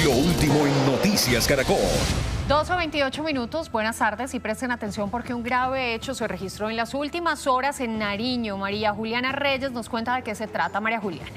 Lo último en Noticias Caracol. 12:28 buenas tardes y presten atención porque un grave hecho se registró en las últimas horas en Nariño. María Juliana Reyes nos cuenta de qué se trata. María Juliana.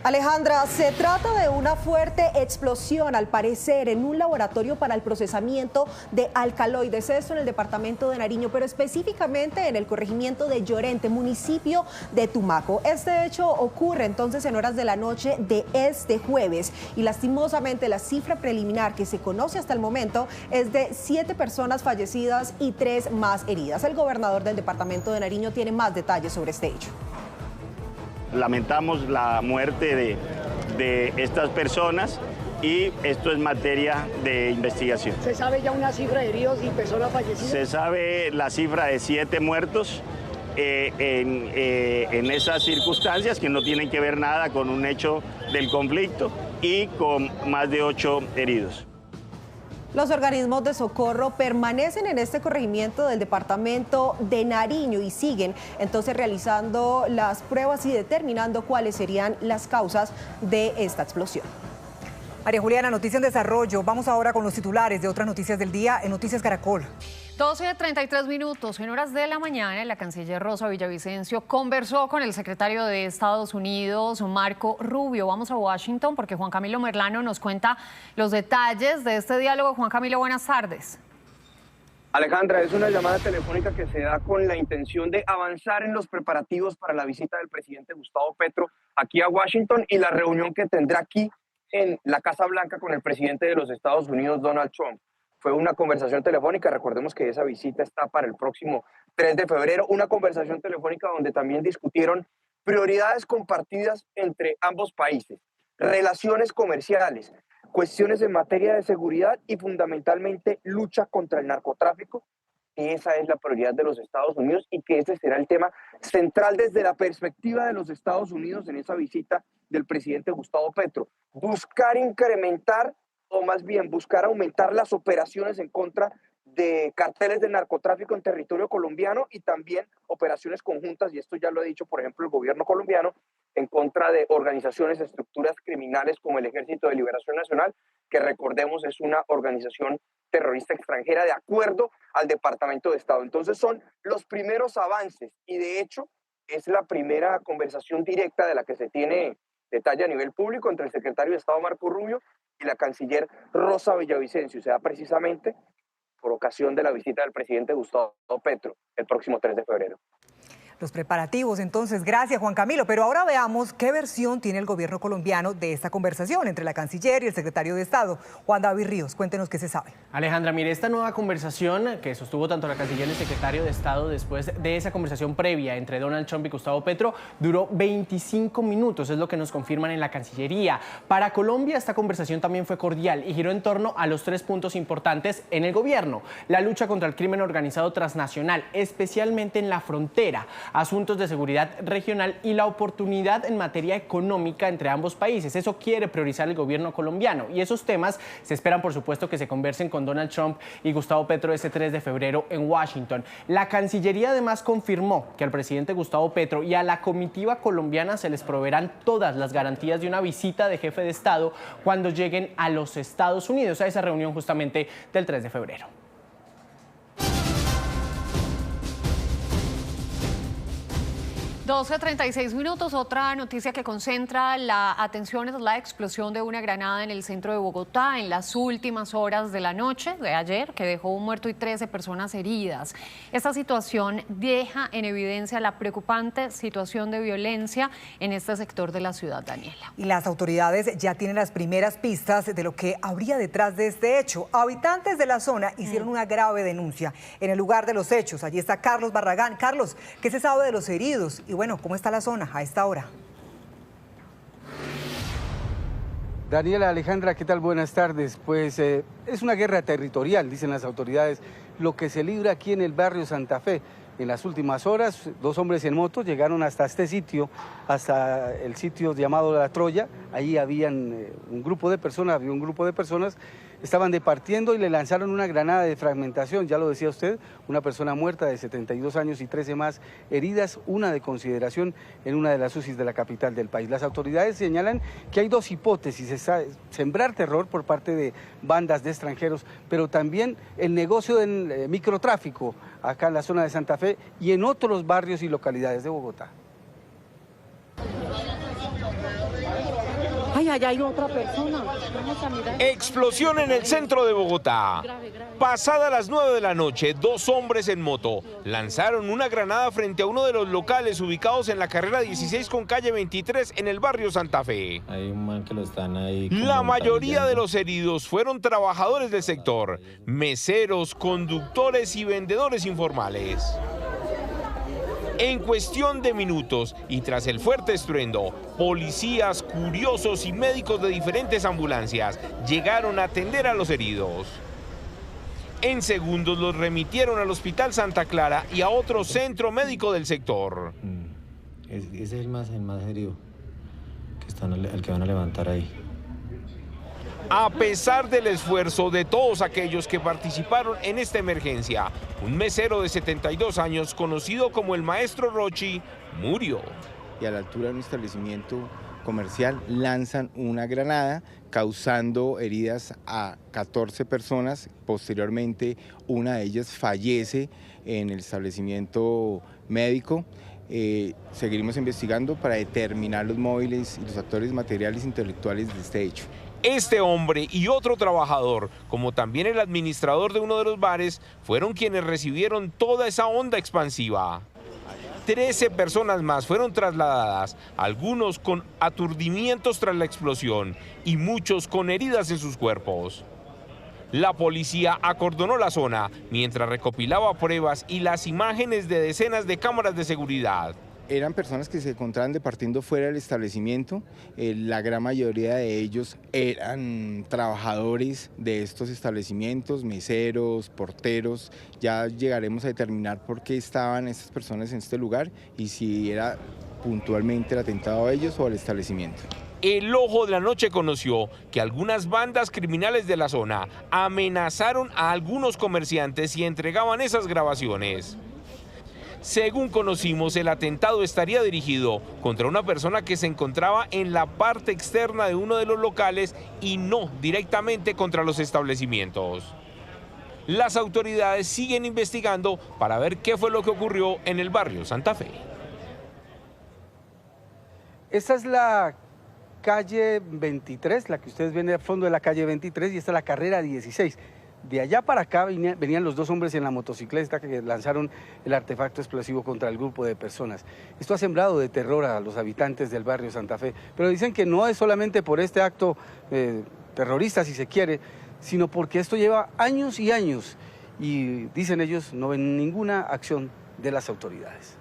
Alejandra, se trata de una fuerte explosión, al parecer, en un laboratorio para el procesamiento de alcaloides, esto en el departamento de Nariño, pero específicamente en el corregimiento de Llorente, municipio de Tumaco. Este hecho ocurre entonces en horas de la noche de este jueves y lastimosamente la cifra preliminar que se conoce hasta el momento es de 7 personas fallecidas y 3 más heridas. El gobernador del departamento de Nariño tiene más detalles sobre este hecho. Lamentamos la muerte de estas personas y esto es materia de investigación. ¿Se sabe ya una cifra de heridos y personas fallecidas? Se sabe la cifra de 7 muertos en esas circunstancias que no tienen que ver nada con un hecho del conflicto y con más de 8 heridos. Los organismos de socorro permanecen en este corregimiento del departamento de Nariño y siguen entonces realizando las pruebas y determinando cuáles serían las causas de esta explosión. María Juliana, noticia en desarrollo. Vamos ahora con los titulares de otras noticias del día en Noticias Caracol. 12:33 en horas de la mañana, la canciller Rosa Villavicencio conversó con el secretario de Estados Unidos, Marco Rubio. Vamos a Washington porque Juan Camilo Merlano nos cuenta los detalles de este diálogo. Juan Camilo, buenas tardes. Alejandra, es una llamada telefónica que se da con la intención de avanzar en los preparativos para la visita del presidente Gustavo Petro aquí a Washington y la reunión que tendrá aquí en la Casa Blanca con el presidente de los Estados Unidos, Donald Trump. Fue una conversación telefónica, recordemos que esa visita está para el próximo 3 de febrero, una conversación telefónica donde también discutieron prioridades compartidas entre ambos países, relaciones comerciales, cuestiones en materia de seguridad y fundamentalmente lucha contra el narcotráfico. Esa es la prioridad de los Estados Unidos y que ese será el tema central desde la perspectiva de los Estados Unidos en esa visita del presidente Gustavo Petro. Buscar incrementar o más bien buscar aumentar las operaciones en contra de carteles de narcotráfico en territorio colombiano y también operaciones conjuntas, y esto ya lo ha dicho, por ejemplo, el gobierno colombiano, en contra de organizaciones, estructuras criminales como el Ejército de Liberación Nacional, que recordemos es una organización terrorista extranjera de acuerdo al Departamento de Estado. Entonces son los primeros avances y de hecho es la primera conversación directa de la que se tiene detalle a nivel público entre el secretario de Estado Marco Rubio y la canciller Rosa Villavicencio. Se da precisamente por ocasión de la visita del presidente Gustavo Petro el próximo 3 de febrero. Los preparativos, entonces, gracias Juan Camilo. Pero ahora veamos qué versión tiene el gobierno colombiano de esta conversación entre la canciller y el secretario de Estado. Juan David Ríos, cuéntenos qué se sabe. Alejandra, mire, esta nueva conversación que sostuvo tanto la canciller y el secretario de Estado después de esa conversación previa entre Donald Trump y Gustavo Petro duró 25 minutos, es lo que nos confirman en la Cancillería. Para Colombia esta conversación también fue cordial y giró en torno a los 3 puntos importantes en el gobierno: la lucha contra el crimen organizado transnacional, especialmente en la frontera, asuntos de seguridad regional y la oportunidad en materia económica entre ambos países. Eso quiere priorizar el gobierno colombiano y esos temas se esperan, por supuesto, que se conversen con Donald Trump y Gustavo Petro ese 3 de febrero en Washington. La Cancillería además confirmó que al presidente Gustavo Petro y a la comitiva colombiana se les proveerán todas las garantías de una visita de jefe de Estado cuando lleguen a los Estados Unidos, a esa reunión justamente del 3 de febrero. 12:36 otra noticia que concentra la atención es la explosión de una granada en el centro de Bogotá en las últimas horas de la noche de ayer, que dejó un muerto y 13 personas heridas. Esta situación deja en evidencia la preocupante situación de violencia en este sector de la ciudad, Daniela. Y las autoridades ya tienen las primeras pistas de lo que habría detrás de este hecho. Habitantes de la zona hicieron una grave denuncia en el lugar de los hechos. Allí está Carlos Barragán. Carlos, ¿qué se sabe de los heridos? Y bueno, ¿cómo está la zona a esta hora? Daniela, Alejandra, ¿qué tal? Buenas tardes. Pues es una guerra territorial, dicen las autoridades, lo que se libra aquí en el barrio Santa Fe. En las últimas horas, 2 hombres en moto llegaron hasta este sitio, hasta el sitio llamado La Troya. Ahí había un grupo de personas estaban departiendo y le lanzaron una granada de fragmentación, ya lo decía usted, una persona muerta de 72 años y 13 más heridas, una de consideración en una de las UCIs de la capital del país. Las autoridades señalan que hay dos hipótesis: sembrar terror por parte de bandas de extranjeros, pero también el negocio del microtráfico acá en la zona de Santa Fe y en otros barrios y localidades de Bogotá. Ay, allá hay otra persona. Vamos a mirar. Explosión en el centro de Bogotá. Pasada las 9 de la noche, dos hombres en moto lanzaron una granada frente a uno de los locales ubicados en la carrera 16 con calle 23 en el barrio Santa Fe. Hay un man que lo están ahí. La mayoría de los heridos fueron trabajadores del sector, meseros, conductores y vendedores informales. En cuestión de minutos y tras el fuerte estruendo, policías, curiosos y médicos de diferentes ambulancias llegaron a atender a los heridos. En segundos los remitieron al Hospital Santa Clara y a otro centro médico del sector. Ese es el más herido, el que van a levantar ahí. A pesar del esfuerzo de todos aquellos que participaron en esta emergencia, un mesero de 72 años, conocido como el Maestro Rochi, murió. Y a la altura de un establecimiento comercial lanzan una granada, causando heridas a 14 personas. Posteriormente, una de ellas fallece en el establecimiento médico. Seguiremos investigando para determinar los móviles y los actores materiales e intelectuales de este hecho. Este hombre y otro trabajador, como también el administrador de uno de los bares, fueron quienes recibieron toda esa onda expansiva. 13 personas más fueron trasladadas, algunos con aturdimientos tras la explosión y muchos con heridas en sus cuerpos. La policía acordonó la zona mientras recopilaba pruebas y las imágenes de decenas de cámaras de seguridad. Eran personas que se encontraban departiendo fuera del establecimiento. La gran mayoría de ellos eran trabajadores de estos establecimientos, meseros, porteros. Ya llegaremos a determinar por qué estaban estas personas en este lugar y si era puntualmente el atentado a ellos o al establecimiento. El Ojo de la Noche conoció que algunas bandas criminales de la zona amenazaron a algunos comerciantes y entregaban esas grabaciones. Según conocimos, el atentado estaría dirigido contra una persona que se encontraba en la parte externa de uno de los locales y no directamente contra los establecimientos. Las autoridades siguen investigando para ver qué fue lo que ocurrió en el barrio Santa Fe. Esta es la calle 23, la que ustedes ven al fondo de la calle 23, y esta es la carrera 16. De allá para acá venían los dos hombres en la motocicleta que lanzaron el artefacto explosivo contra el grupo de personas. Esto ha sembrado de terror a los habitantes del barrio Santa Fe, pero dicen que no es solamente por este acto terrorista, si se quiere, sino porque esto lleva años y años y, dicen ellos, no ven ninguna acción de las autoridades.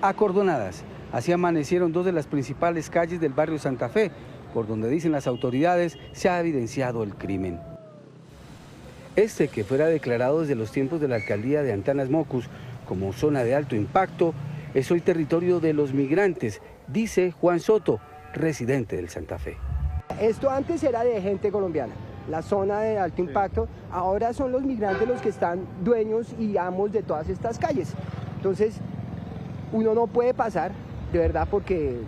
Acordonadas, así amanecieron dos de las principales calles del barrio Santa Fe, por donde, dicen las autoridades, se ha evidenciado el crimen. Este, que fuera declarado desde los tiempos de la alcaldía de Antanas Mocus como zona de alto impacto, es hoy territorio de los migrantes, dice Juan Soto, residente del Santa Fe. Esto antes era de gente colombiana, la zona de alto impacto, ahora son los migrantes los que están dueños y amos de todas estas calles. Entonces, uno no puede pasar, de verdad, porque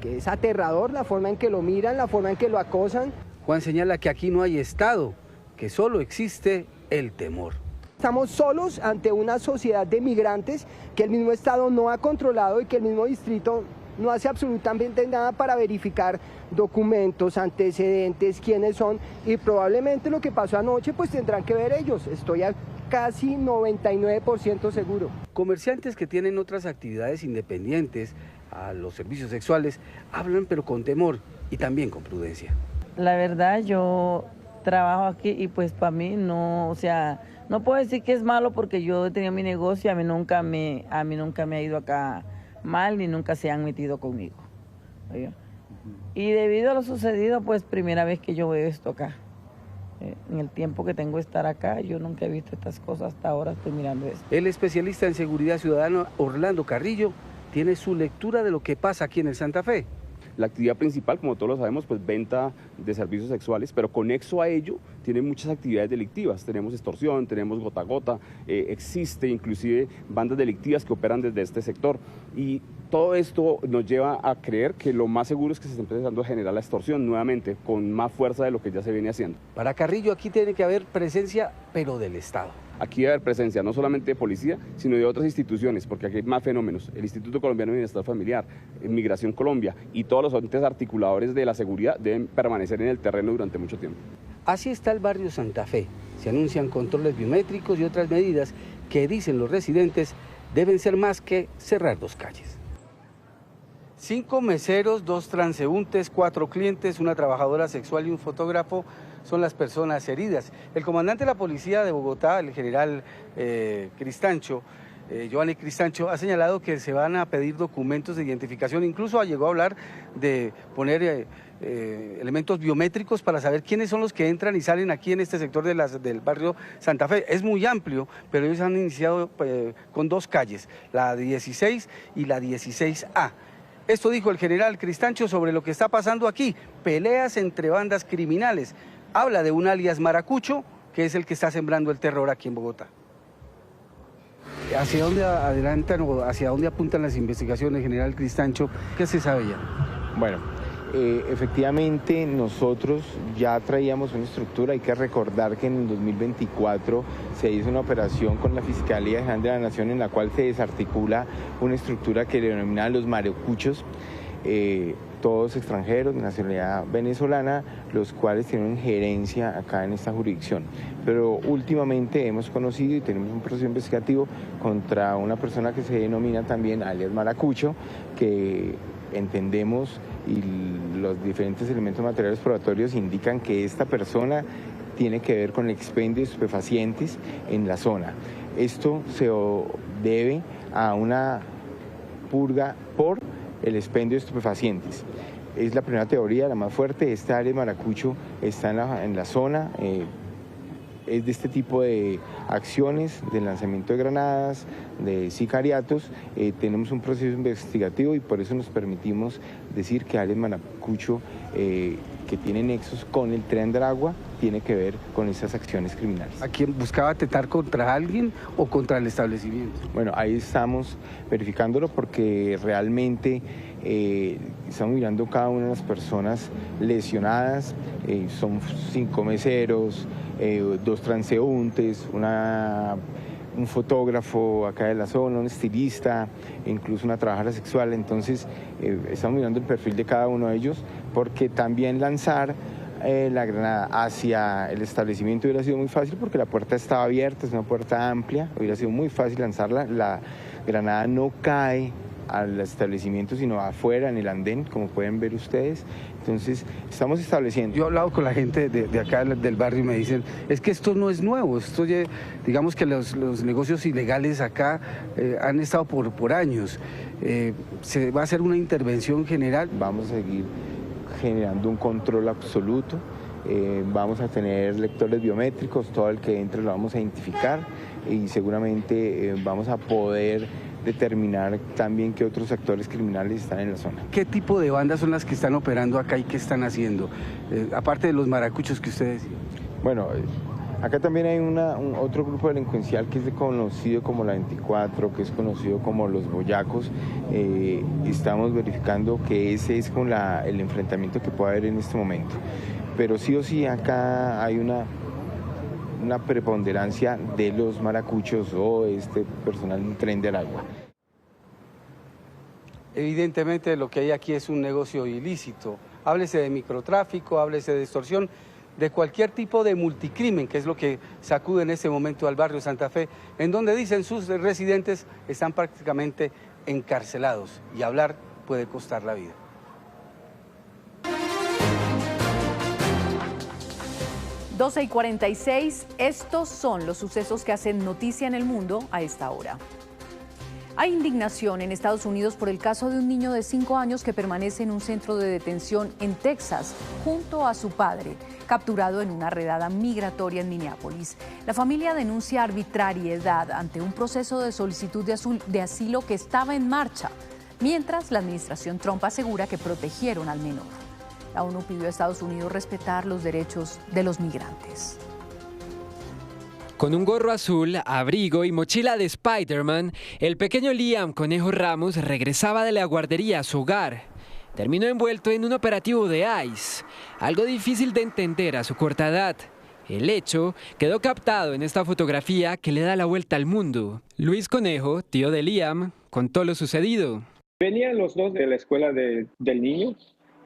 es aterrador la forma en que lo miran, la forma en que lo acosan. Juan señala que aquí no hay Estado, que solo existe el temor. Estamos solos ante una sociedad de migrantes que el mismo Estado no ha controlado y que el mismo distrito no hace absolutamente nada para verificar documentos, antecedentes, quiénes son, y probablemente lo que pasó anoche pues tendrán que ver ellos. Estoy casi 99% seguro. Comerciantes que tienen otras actividades independientes a los servicios sexuales hablan pero con temor y también con prudencia. La verdad, yo trabajo aquí y pues para mí no, o sea, no puedo decir que es malo porque yo he tenido mi negocio, a mí nunca me ha ido acá mal ni nunca se han metido conmigo. ¿Oye? Y debido a lo sucedido, pues primera vez que yo veo esto acá. En el tiempo que tengo de estar acá, yo nunca he visto estas cosas, hasta ahora estoy mirando esto. El especialista en seguridad ciudadana Orlando Carrillo tiene su lectura de lo que pasa aquí en el Santa Fe. La actividad principal, como todos lo sabemos, pues venta de servicios sexuales, pero conexo a ello tiene muchas actividades delictivas. Tenemos extorsión, tenemos gota a gota, existe inclusive bandas delictivas que operan desde este sector. Y todo esto nos lleva a creer que lo más seguro es que se esté empezando a generar la extorsión nuevamente, con más fuerza de lo que ya se viene haciendo. Para Carrillo aquí tiene que haber presencia, pero del Estado. Aquí debe haber presencia no solamente de policía, sino de otras instituciones, porque aquí hay más fenómenos. El Instituto Colombiano de Bienestar Familiar, Migración Colombia y todos los entes articuladores de la seguridad deben permanecer en el terreno durante mucho tiempo. Así está el barrio Santa Fe. Se anuncian controles biométricos y otras medidas que, dicen los residentes, deben ser más que cerrar 2 calles. 5 meseros, 2 transeúntes, 4 clientes, una trabajadora sexual y un fotógrafo son las personas heridas. El comandante de la policía de Bogotá, el general Giovanni Cristancho, ha señalado que se van a pedir documentos de identificación, incluso llegó a hablar de poner elementos biométricos para saber quiénes son los que entran y salen aquí en este sector del barrio Santa Fe. Es muy amplio, pero ellos han iniciado con 2 calles, la 16 y la 16A. Esto dijo el general Cristancho sobre lo que está pasando aquí, peleas entre bandas criminales. Habla de un alias Maracucho, que es el que está sembrando el terror aquí en Bogotá. ¿Hacia dónde adelantan o hacia dónde apuntan las investigaciones, general Cristancho? ¿Qué se sabe ya? Bueno, efectivamente nosotros ya traíamos una estructura. Hay que recordar que en el 2024 se hizo una operación con la Fiscalía General de la Nación en la cual se desarticula una estructura que denominaban los Maracuchos, todos extranjeros de nacionalidad venezolana, los cuales tienen injerencia acá en esta jurisdicción. Pero últimamente hemos conocido y tenemos un proceso investigativo contra una persona que se denomina también alias Maracucho, que entendemos y los diferentes elementos materiales probatorios indican que esta persona tiene que ver con el expendio de estupefacientes en la zona. Esto se debe a una purga por el expendio de estupefacientes. Es la primera teoría, la más fuerte. Esta área de Maracucho está en la zona, es de este tipo de acciones, de lanzamiento de granadas, de sicariatos. Tenemos un proceso investigativo y por eso nos permitimos decir que alias Maracucho, que tiene nexos con el Tren de Aragua, tiene que ver con esas acciones criminales. ¿A quién buscaba atentar contra alguien o contra el establecimiento? Bueno, ahí estamos verificándolo porque realmente estamos mirando cada una de las personas lesionadas. Son 5 meseros, 2 transeúntes, un fotógrafo acá de la zona, un estilista, incluso una trabajadora sexual. Entonces estamos mirando el perfil de cada uno de ellos, porque también lanzar la granada hacia el establecimiento hubiera sido muy fácil porque la puerta estaba abierta, es una puerta amplia, hubiera sido muy fácil lanzarla. La granada no cae al establecimiento sino afuera en el andén, como pueden ver ustedes. Entonces estamos estableciendo. Yo he hablado con la gente de acá del barrio y me dicen, es que esto no es nuevo, esto ya, digamos que los negocios ilegales acá han estado por años. ¿Se va a hacer una intervención general? Vamos a seguir generando un control absoluto, vamos a tener lectores biométricos, todo el que entre lo vamos a identificar y seguramente vamos a poder determinar también qué otros actores criminales están en la zona. ¿Qué tipo de bandas son las que están operando acá y qué están haciendo? Aparte de los maracuchos que ustedes decían. Bueno, acá también hay otro grupo delincuencial que es conocido como la 24, que es conocido como los boyacos. Estamos verificando que ese es con el enfrentamiento que puede haber en este momento. Pero sí o sí acá hay una preponderancia de los maracuchos o este personal del Tren de Aragua. Evidentemente lo que hay aquí es un negocio ilícito. Háblese de microtráfico, háblese de extorsión, de cualquier tipo de multicrimen, que es lo que sacude en este momento al barrio Santa Fe, en donde dicen sus residentes están prácticamente encarcelados y hablar puede costar la vida. Doce y 46, estos son los sucesos que hacen noticia en el mundo a esta hora. Hay indignación en Estados Unidos por el caso de un niño de 5 años que permanece en un centro de detención en Texas junto a su padre, capturado en una redada migratoria en Minneapolis. La familia denuncia arbitrariedad ante un proceso de solicitud de asilo que estaba en marcha. mientras la administración Trump asegura que protegieron al menor. La ONU pidió a Estados Unidos respetar los derechos de los migrantes. Con un gorro azul, abrigo y mochila de Spider-Man, el pequeño Liam Conejo Ramos regresaba de la guardería a su hogar. Terminó envuelto en un operativo de ICE, algo difícil de entender a su corta edad. El hecho quedó captado en esta fotografía que le da la vuelta al mundo. Luis Conejo, tío de Liam, contó lo sucedido. Venían los dos de la escuela del niño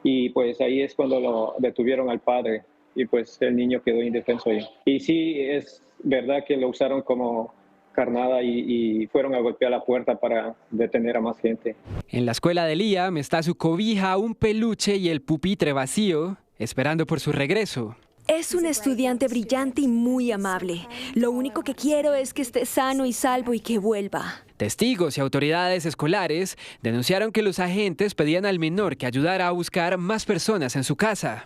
y pues ahí es cuando lo detuvieron al padre y pues el niño quedó indefenso ahí. Y sí, es verdad que lo usaron como carnada y fueron a golpear la puerta para detener a más gente. En la escuela de Liam está su cobija, un peluche y el pupitre vacío, esperando por su regreso. Es un estudiante brillante y muy amable. Lo único que quiero es que esté sano y salvo y que vuelva. Testigos y autoridades escolares denunciaron que los agentes pedían al menor que ayudara a buscar más personas en su casa.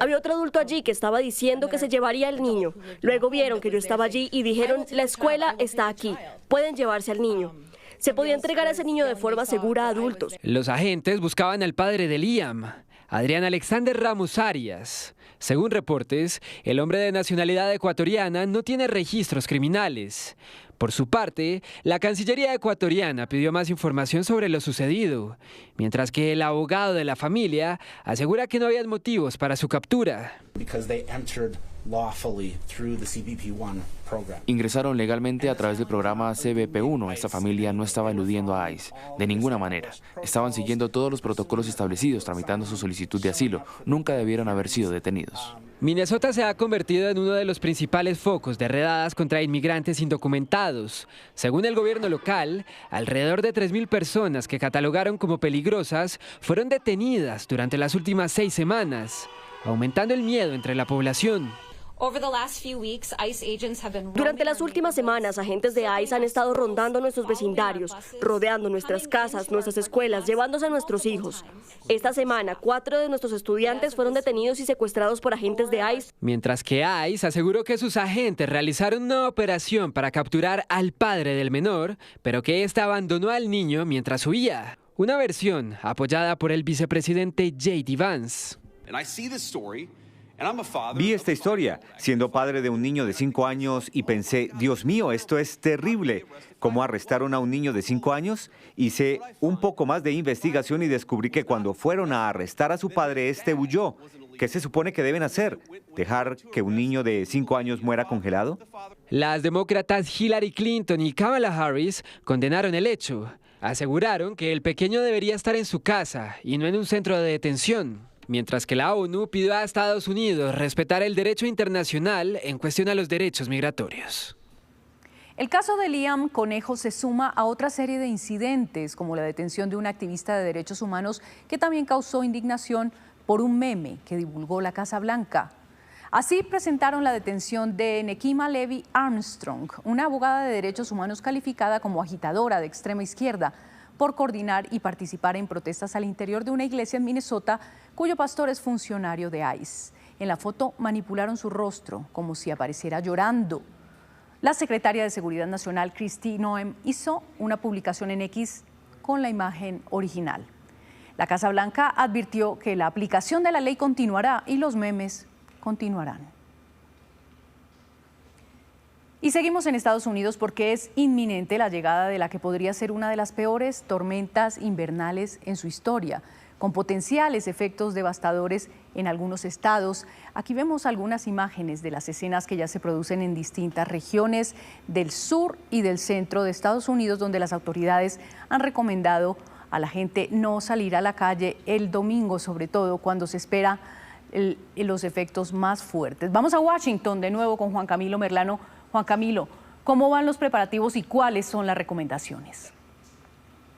Había otro adulto allí que estaba diciendo que se llevaría al niño. Luego vieron que yo estaba allí y dijeron, la escuela está aquí, pueden llevarse al niño. Se podía entregar a ese niño de forma segura a adultos. Los agentes buscaban al padre de Liam, Adrián Alexander Ramos Arias. Según reportes, el hombre de nacionalidad ecuatoriana no tiene registros criminales. Por su parte, la Cancillería ecuatoriana pidió más información sobre lo sucedido, mientras que el abogado de la familia asegura que no había motivos para su captura. Ingresaron legalmente a través del programa CBP-1. Esta familia no estaba eludiendo a ICE, de ninguna manera. Estaban siguiendo todos los protocolos establecidos, tramitando su solicitud de asilo. Nunca debieron haber sido detenidos. Minnesota se ha convertido en uno de los principales focos de redadas contra inmigrantes indocumentados. Según el gobierno local, alrededor de 3.000 personas que catalogaron como peligrosas fueron detenidas durante las últimas 6 semanas, aumentando el miedo entre la población. Durante las últimas semanas, agentes de ICE han estado rondando nuestros vecindarios, rodeando nuestras casas, nuestras escuelas, llevándose a nuestros hijos. Esta semana, 4 de nuestros estudiantes fueron detenidos y secuestrados por agentes de ICE. Mientras que ICE aseguró que sus agentes realizaron una operación para capturar al padre del menor, pero que éste abandonó al niño mientras huía. Una versión apoyada por el vicepresidente J.D. Vance. Vi esta historia, siendo padre de un niño de 5 años, y pensé, Dios mío, esto es terrible. ¿Cómo arrestaron a un niño de 5 años? Hice un poco más de investigación y descubrí que cuando fueron a arrestar a su padre, este huyó. ¿Qué se supone que deben hacer? ¿Dejar que un niño de 5 años muera congelado? Las demócratas Hillary Clinton y Kamala Harris condenaron el hecho. Aseguraron que el pequeño debería estar en su casa y no en un centro de detención. Mientras que la ONU pidió a Estados Unidos respetar el derecho internacional en cuestión a los derechos migratorios. El caso de Liam Conejo se suma a otra serie de incidentes, como la detención de un activista de derechos humanos que también causó indignación por un meme que divulgó la Casa Blanca. Así presentaron la detención de Nekima Levy Armstrong, una abogada de derechos humanos calificada como agitadora de extrema izquierda, por coordinar y participar en protestas al interior de una iglesia en Minnesota, cuyo pastor es funcionario de ICE. En la foto manipularon su rostro, como si apareciera llorando. La secretaria de Seguridad Nacional, Kristi Noem, hizo una publicación en X con la imagen original. La Casa Blanca advirtió que la aplicación de la ley continuará y los memes continuarán. Y seguimos en Estados Unidos porque es inminente la llegada de la que podría ser una de las peores tormentas invernales en su historia, con potenciales efectos devastadores en algunos estados. Aquí vemos algunas imágenes de las escenas que ya se producen en distintas regiones del sur y del centro de Estados Unidos, donde las autoridades han recomendado a la gente no salir a la calle el domingo, sobre todo cuando se espera los efectos más fuertes. Vamos a Washington de nuevo con Juan Camilo Merlano. Juan Camilo, ¿cómo van los preparativos y cuáles son las recomendaciones?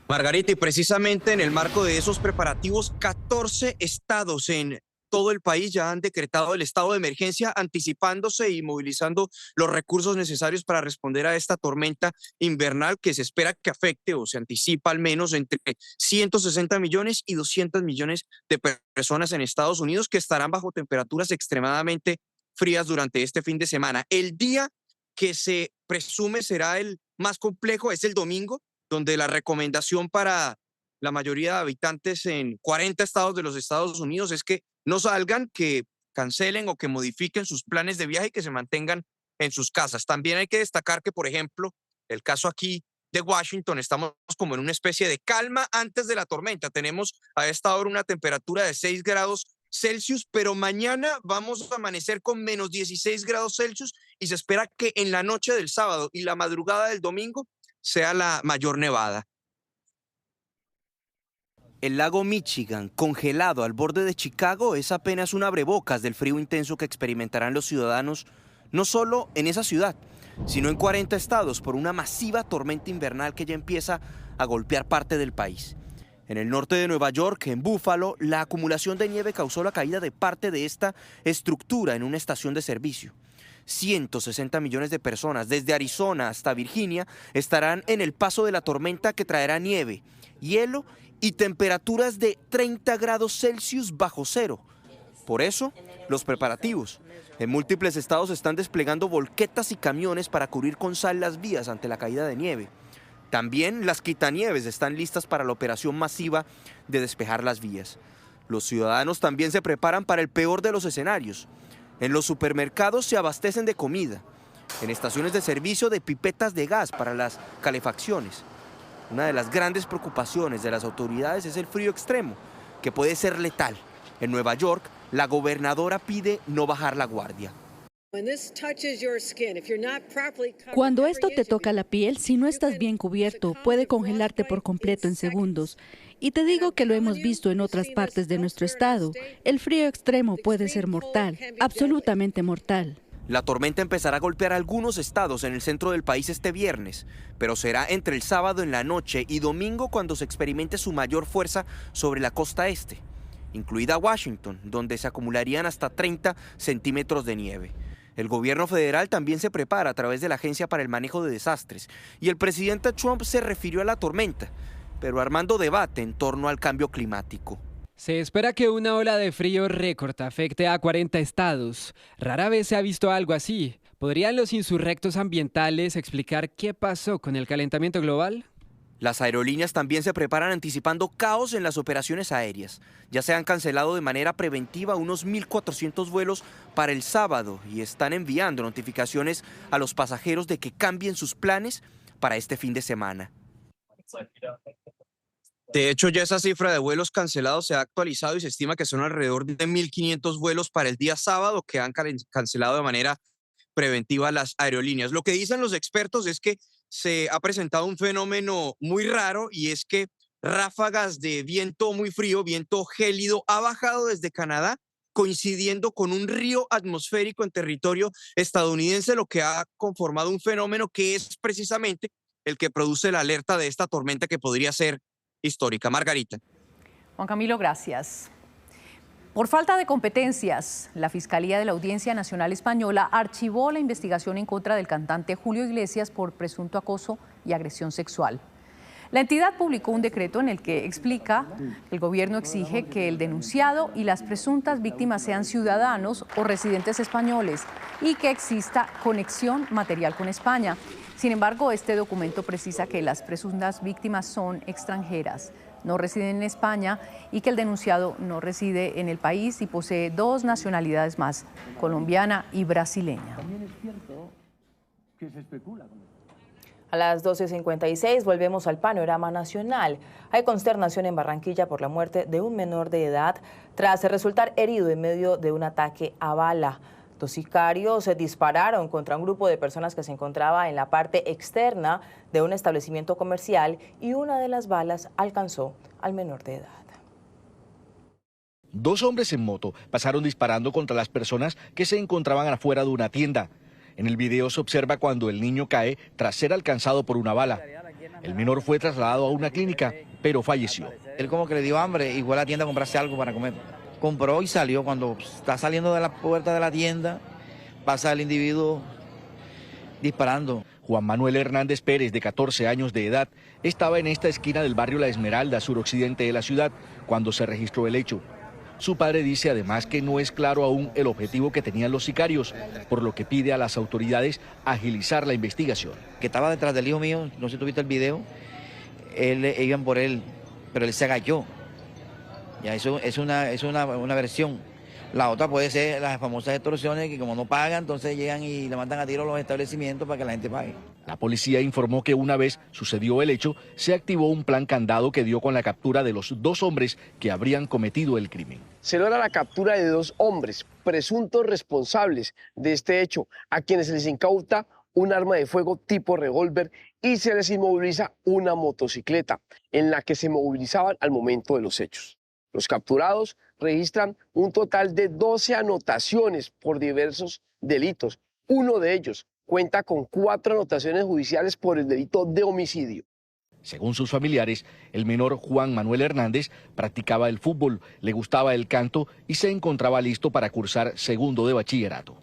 Margarita, y precisamente en el marco de esos preparativos, 14 estados en todo el país ya han decretado el estado de emergencia, anticipándose y movilizando los recursos necesarios para responder a esta tormenta invernal que se espera que afecte, o se anticipa al menos, entre 160 millones y 200 millones de personas en Estados Unidos, que estarán bajo temperaturas extremadamente frías durante este fin de semana. El día que se presume será el más complejo es el domingo, donde la recomendación para la mayoría de habitantes en 40 estados de los Estados Unidos es que no salgan, que cancelen o que modifiquen sus planes de viaje y que se mantengan en sus casas. También hay que destacar que, por ejemplo, el caso aquí de Washington, estamos como en una especie de calma antes de la tormenta. Tenemos a esta hora una temperatura de 6 grados Celsius, pero mañana vamos a amanecer con menos 16 grados Celsius y se espera que en la noche del sábado y la madrugada del domingo sea la mayor nevada. El lago Michigan, congelado al borde de Chicago, es apenas un abrebocas del frío intenso que experimentarán los ciudadanos, no solo en esa ciudad, sino en 40 estados por una masiva tormenta invernal que ya empieza a golpear parte del país. En el norte de Nueva York, en Buffalo, la acumulación de nieve causó la caída de parte de esta estructura en una estación de servicio. 160 millones de personas, desde Arizona hasta Virginia, estarán en el paso de la tormenta que traerá nieve, hielo y temperaturas de 30 grados Celsius bajo cero. Por eso, los preparativos. En múltiples estados están desplegando volquetas y camiones para cubrir con sal las vías ante la caída de nieve. También las quitanieves están listas para la operación masiva de despejar las vías. Los ciudadanos también se preparan para el peor de los escenarios. En los supermercados se abastecen de comida. En estaciones de servicio de pipetas de gas para las calefacciones. Una de las grandes preocupaciones de las autoridades es el frío extremo, que puede ser letal. En Nueva York, la gobernadora pide no bajar la guardia. Cuando esto te toca la piel, si no estás bien cubierto, puede congelarte por completo en segundos. Y te digo que lo hemos visto en otras partes de nuestro estado. El frío extremo puede ser mortal, absolutamente mortal. La tormenta empezará a golpear algunos estados en el centro del país este viernes, pero será entre el sábado en la noche y domingo cuando se experimente su mayor fuerza sobre la costa este, incluida Washington, donde se acumularían hasta 30 centímetros de nieve. El gobierno federal también se prepara a través de la Agencia para el Manejo de Desastres, y el presidente Trump se refirió a la tormenta, pero armando debate en torno al cambio climático. Se espera que una ola de frío récord afecte a 40 estados. Rara vez se ha visto algo así. ¿Podrían los insurrectos ambientales explicar qué pasó con el calentamiento global? Las aerolíneas también se preparan anticipando caos en las operaciones aéreas. Ya se han cancelado de manera preventiva unos 1.400 vuelos para el sábado y están enviando notificaciones a los pasajeros de que cambien sus planes para este fin de semana. De hecho, ya esa cifra de vuelos cancelados se ha actualizado y se estima que son alrededor de 1.500 vuelos para el día sábado que han cancelado de manera preventiva las aerolíneas. Lo que dicen los expertos es que se ha presentado un fenómeno muy raro y es que ráfagas de viento muy frío, viento gélido, ha bajado desde Canadá, coincidiendo con un río atmosférico en territorio estadounidense, lo que ha conformado un fenómeno que es precisamente el que produce la alerta de esta tormenta que podría ser histórica. Margarita. Juan Camilo, gracias. Por falta de competencias, la Fiscalía de la Audiencia Nacional Española archivó la investigación en contra del cantante Julio Iglesias por presunto acoso y agresión sexual. La entidad publicó un decreto en el que explica que el gobierno exige que el denunciado y las presuntas víctimas sean ciudadanos o residentes españoles y que exista conexión material con España. Sin embargo, este documento precisa que las presuntas víctimas son extranjeras, no residen en España y que el denunciado no reside en el país y posee 2 nacionalidades más, colombiana y brasileña. También es cierto que se especula con esto. A las 12:56 volvemos al panorama nacional. Hay consternación en Barranquilla por la muerte de un menor de edad tras resultar herido en medio de un ataque a bala. 2 sicarios se dispararon contra un grupo de personas que se encontraba en la parte externa de un establecimiento comercial y una de las balas alcanzó al menor de edad. 2 hombres en moto pasaron disparando contra las personas que se encontraban afuera de una tienda. En el video se observa cuando el niño cae tras ser alcanzado por una bala. El menor fue trasladado a una clínica, pero falleció. Él como que le dio hambre y fue a la tienda a comprarse algo para comer. Compró y salió. Cuando está saliendo de la puerta de la tienda, pasa el individuo disparando. Juan Manuel Hernández Pérez, de 14 años de edad, estaba en esta esquina del barrio La Esmeralda, suroccidente de la ciudad, cuando se registró el hecho. Su padre dice además que no es claro aún el objetivo que tenían los sicarios, por lo que pide a las autoridades agilizar la investigación. Que estaba detrás del hijo mío, no sé si tuviste el video, iban por él, pero él se agachó. Ya eso es una versión. La otra puede ser las famosas extorsiones, que como no pagan, entonces llegan y le mandan a tiro a los establecimientos para que la gente pague. La policía informó que una vez sucedió el hecho, se activó un plan candado que dio con la captura de los 2 hombres que habrían cometido el crimen. Se logra la captura de 2 hombres, presuntos responsables de este hecho, a quienes se les incauta un arma de fuego tipo revólver y se les inmoviliza una motocicleta en la que se movilizaban al momento de los hechos. Los capturados registran un total de 12 anotaciones por diversos delitos. Uno de ellos cuenta con 4 anotaciones judiciales por el delito de homicidio. Según sus familiares, el menor Juan Manuel Hernández practicaba el fútbol, le gustaba el canto y se encontraba listo para cursar segundo de bachillerato.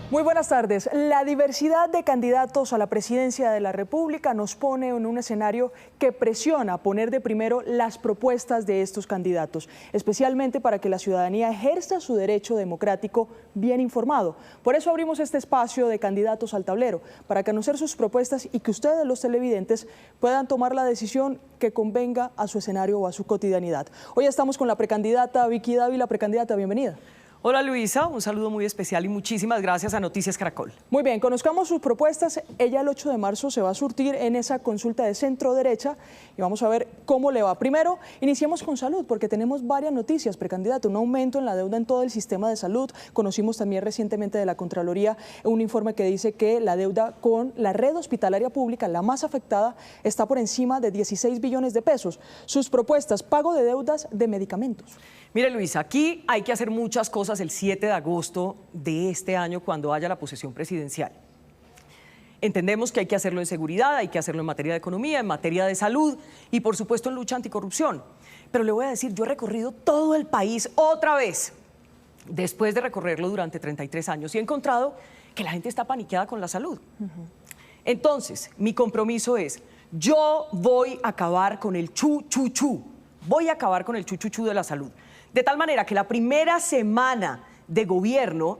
Muy buenas tardes. La diversidad de candidatos a la presidencia de la República nos pone en un escenario que presiona a poner de primero las propuestas de estos candidatos, especialmente para que la ciudadanía ejerza su derecho democrático bien informado. Por eso abrimos este espacio de candidatos al tablero, para conocer sus propuestas y que ustedes, los televidentes, puedan tomar la decisión que convenga a su escenario o a su cotidianidad. Hoy estamos con la precandidata Vicky Dávila. Precandidata, bienvenida. Hola Luisa, un saludo muy especial y muchísimas gracias a Noticias Caracol. Muy bien, conozcamos sus propuestas. Ella el 8 de marzo se va a surtir en esa consulta de centro-derecha y vamos a ver cómo le va. Primero, iniciemos con salud, porque tenemos varias noticias, precandidato. Un aumento en la deuda en todo el sistema de salud. Conocimos también recientemente de la Contraloría un informe que dice que la deuda con la red hospitalaria pública, la más afectada, está por encima de 16 billones de pesos. Sus propuestas, pago de deudas de medicamentos. Mire Luisa, aquí hay que hacer muchas cosas el 7 de agosto de este año cuando haya la posesión presidencial. Entendemos que hay que hacerlo en seguridad, hay que hacerlo en materia de economía, en materia de salud y por supuesto en lucha anticorrupción. Pero le voy a decir, yo he recorrido todo el país otra vez, después de recorrerlo durante 33 años y he encontrado que la gente está paniqueada con la salud. Entonces, mi compromiso es, yo voy a acabar con el chu-chu-chu, voy a acabar con el chu-chu-chu de la salud. De tal manera que la primera semana de gobierno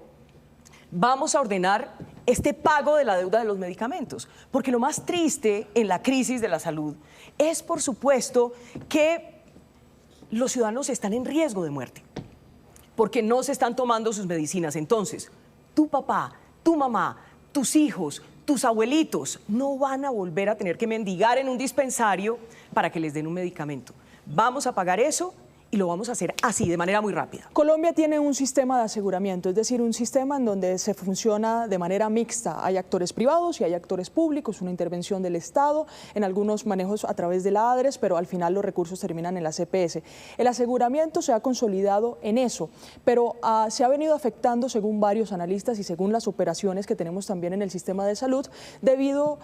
vamos a ordenar este pago de la deuda de los medicamentos. Porque lo más triste en la crisis de la salud es, por supuesto, que los ciudadanos están en riesgo de muerte. Porque no se están tomando sus medicinas. Entonces, tu papá, tu mamá, tus hijos, tus abuelitos no van a volver a tener que mendigar en un dispensario para que les den un medicamento. Vamos a pagar eso y lo vamos a hacer así, de manera muy rápida. Colombia tiene un sistema de aseguramiento, es decir, un sistema en donde se funciona de manera mixta. Hay actores privados y hay actores públicos, una intervención del Estado, en algunos manejos a través de la ADRES, pero al final los recursos terminan en la CPS. El aseguramiento se ha consolidado en eso, pero se ha venido afectando, según varios analistas y según las operaciones que tenemos también en el sistema de salud, debido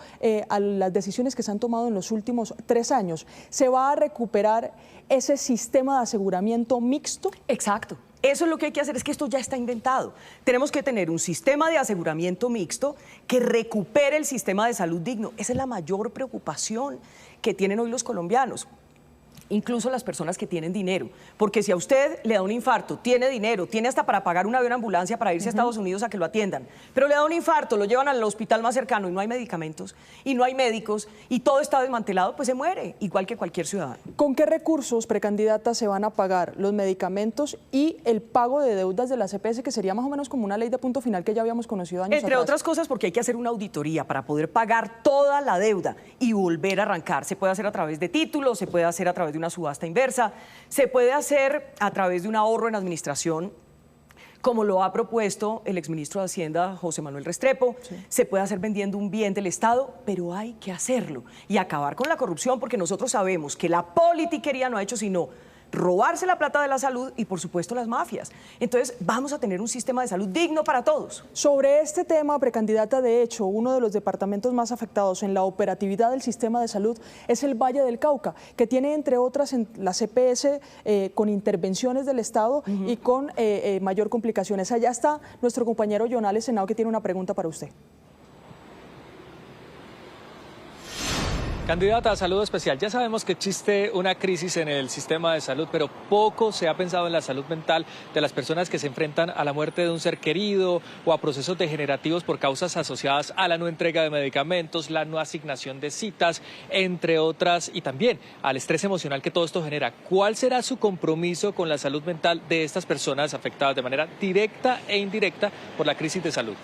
a las decisiones que se han tomado en los últimos 3 años. ¿Se va a recuperar ese sistema de aseguramiento mixto? Exacto. Eso es lo que hay que hacer, es que esto ya está inventado. Tenemos que tener un sistema de aseguramiento mixto que recupere el sistema de salud digno. Esa es la mayor preocupación que tienen hoy los colombianos. Incluso las personas que tienen dinero, porque si a usted le da un infarto, tiene dinero, tiene hasta para pagar un avión ambulancia para irse a Estados Unidos a que lo atiendan, pero le da un infarto, lo llevan al hospital más cercano y no hay medicamentos, y no hay médicos, y todo está desmantelado, pues se muere, igual que cualquier ciudadano. ¿Con qué recursos, precandidata, se van a pagar los medicamentos y el pago de deudas de la CPS, que sería más o menos como una ley de punto final que ya habíamos conocido años Entre atrás? otras cosas, porque hay que hacer una auditoría para poder pagar toda la deuda y volver a arrancar. Se puede hacer a través de títulos, se puede hacer a través de una subasta inversa, se puede hacer a través de un ahorro en administración, como lo ha propuesto el exministro de Hacienda, José Manuel Restrepo. Sí. Se puede hacer vendiendo un bien del Estado, pero hay que hacerlo y acabar con la corrupción, porque nosotros sabemos que la politiquería no ha hecho sino robarse la plata de la salud y, por supuesto, las mafias. Entonces, vamos a tener un sistema de salud digno para todos. Sobre este tema, precandidata, de hecho, uno de los departamentos más afectados en la operatividad del sistema de salud es el Valle del Cauca, que tiene, entre otras, en la CPS con intervenciones del Estado y con mayor complicaciones. Allá está nuestro compañero Jonales Senao, que tiene una pregunta para usted. Candidata, saludo especial. Ya sabemos que existe una crisis en el sistema de salud, pero poco se ha pensado en la salud mental de las personas que se enfrentan a la muerte de un ser querido o a procesos degenerativos por causas asociadas a la no entrega de medicamentos, la no asignación de citas, entre otras, y también al estrés emocional que todo esto genera. ¿Cuál será su compromiso con la salud mental de estas personas afectadas de manera directa e indirecta por la crisis de salud?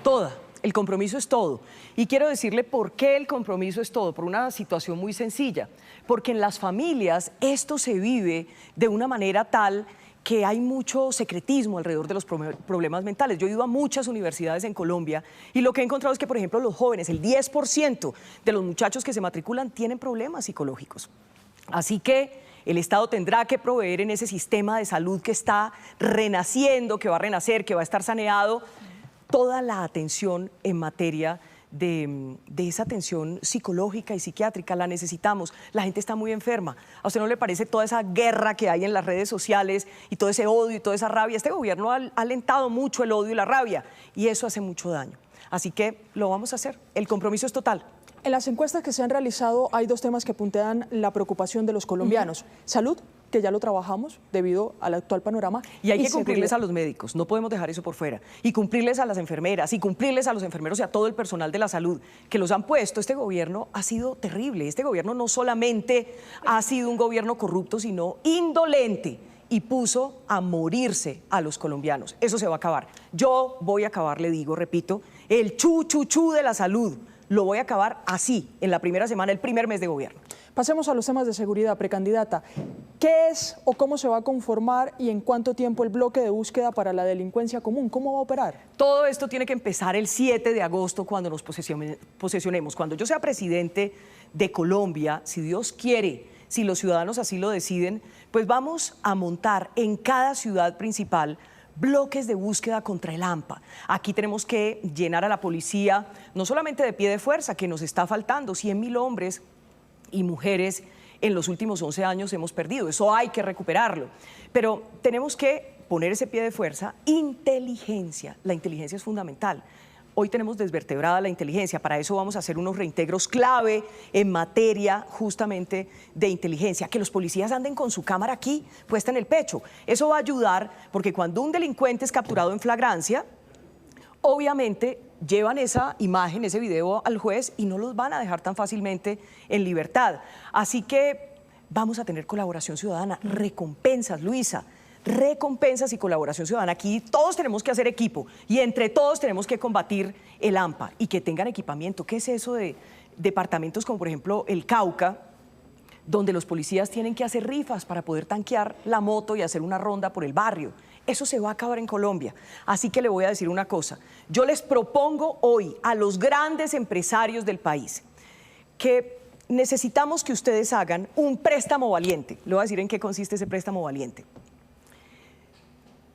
Toda. El compromiso es todo. Y quiero decirle por qué el compromiso es todo, por una situación muy sencilla. Porque en las familias esto se vive de una manera tal que hay mucho secretismo alrededor de los problemas mentales. Yo he ido a muchas universidades en Colombia y lo que he encontrado es que, por ejemplo, los jóvenes, el 10% de los muchachos que se matriculan tienen problemas psicológicos. Así que el Estado tendrá que proveer en ese sistema de salud que está renaciendo, que va a renacer, que va a estar saneado, toda la atención en materia de esa atención psicológica y psiquiátrica. La necesitamos. La gente está muy enferma. ¿A usted no le parece toda esa guerra que hay en las redes sociales y todo ese odio y toda esa rabia? Este gobierno ha alentado mucho el odio y la rabia y eso hace mucho daño. Así que lo vamos a hacer. El compromiso es total. En las encuestas que se han realizado hay dos temas que puntean la preocupación de los colombianos. Salud, que ya lo trabajamos debido al actual panorama. Y hay que cumplirles a los médicos, no podemos dejar eso por fuera. Y cumplirles a las enfermeras, y cumplirles a los enfermeros y a todo el personal de la salud que los han puesto. Este gobierno ha sido terrible. Este gobierno no solamente ha sido un gobierno corrupto, sino indolente. Y puso a morirse a los colombianos. Eso se va a acabar. Yo voy a acabar, le digo, repito, el chu de la salud. Lo voy a acabar así, en la primera semana, el primer mes de gobierno. Pasemos a los temas de seguridad, precandidata. ¿Qué es o cómo se va a conformar y en cuánto tiempo el bloque de búsqueda para la delincuencia común? ¿Cómo va a operar? Todo esto tiene que empezar el 7 de agosto cuando nos posesionemos. Cuando yo sea presidente de Colombia, si Dios quiere, si los ciudadanos así lo deciden, pues vamos a montar en cada ciudad principal bloques de búsqueda contra el AMPA. Aquí tenemos que llenar a la policía, no solamente de pie de fuerza, que nos está faltando, 100.000 hombres y mujeres en los últimos 11 años hemos perdido, eso hay que recuperarlo. Pero tenemos que poner ese pie de fuerza, inteligencia, la inteligencia es fundamental. Hoy tenemos desvertebrada la inteligencia, para eso vamos a hacer unos reintegros clave en materia justamente de inteligencia, que los policías anden con su cámara aquí, puesta en el pecho. Eso va a ayudar porque cuando un delincuente es capturado en flagrancia, obviamente llevan esa imagen, ese video al juez y no los van a dejar tan fácilmente en libertad. Así que vamos a tener colaboración ciudadana, recompensas, Luisa. Recompensas y colaboración ciudadana. Aquí todos tenemos que hacer equipo y entre todos tenemos que combatir el AMPA y que tengan equipamiento. ¿Qué es eso de departamentos como por ejemplo el Cauca, donde los policías tienen que hacer rifas para poder tanquear la moto y hacer una ronda por el barrio? Eso se va a acabar en Colombia. Así que le voy a decir una cosa. Yo les propongo hoy a los grandes empresarios del país que necesitamos que ustedes hagan un préstamo valiente. Le voy a decir en qué consiste ese préstamo valiente.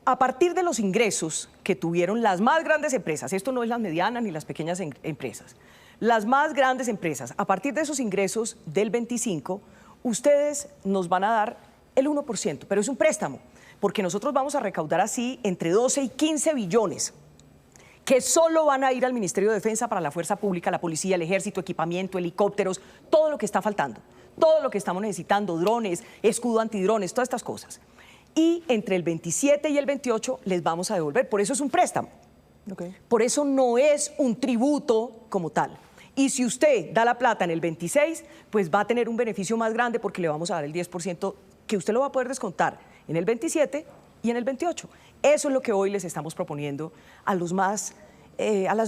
A partir de los ingresos que tuvieron las más grandes empresas, esto no es las medianas ni las pequeñas empresas, las más grandes empresas, a partir de esos ingresos del 25, ustedes nos van a dar el 1%, pero es un préstamo, porque nosotros vamos a recaudar así entre 12 y 15 billones, que solo van a ir al Ministerio de Defensa para la Fuerza Pública, la Policía, el Ejército, equipamiento, helicópteros, todo lo que está faltando, todo lo que estamos necesitando, drones, escudo antidrones, todas estas cosas. Y entre el 27 y el 28 les vamos a devolver. Por eso es un préstamo. Por eso no es un tributo como tal. Y si usted da la plata en el 26, pues va a tener un beneficio más grande porque le vamos a dar el 10% que usted lo va a poder descontar en el 27 y en el 28. Eso es lo que hoy les estamos proponiendo a las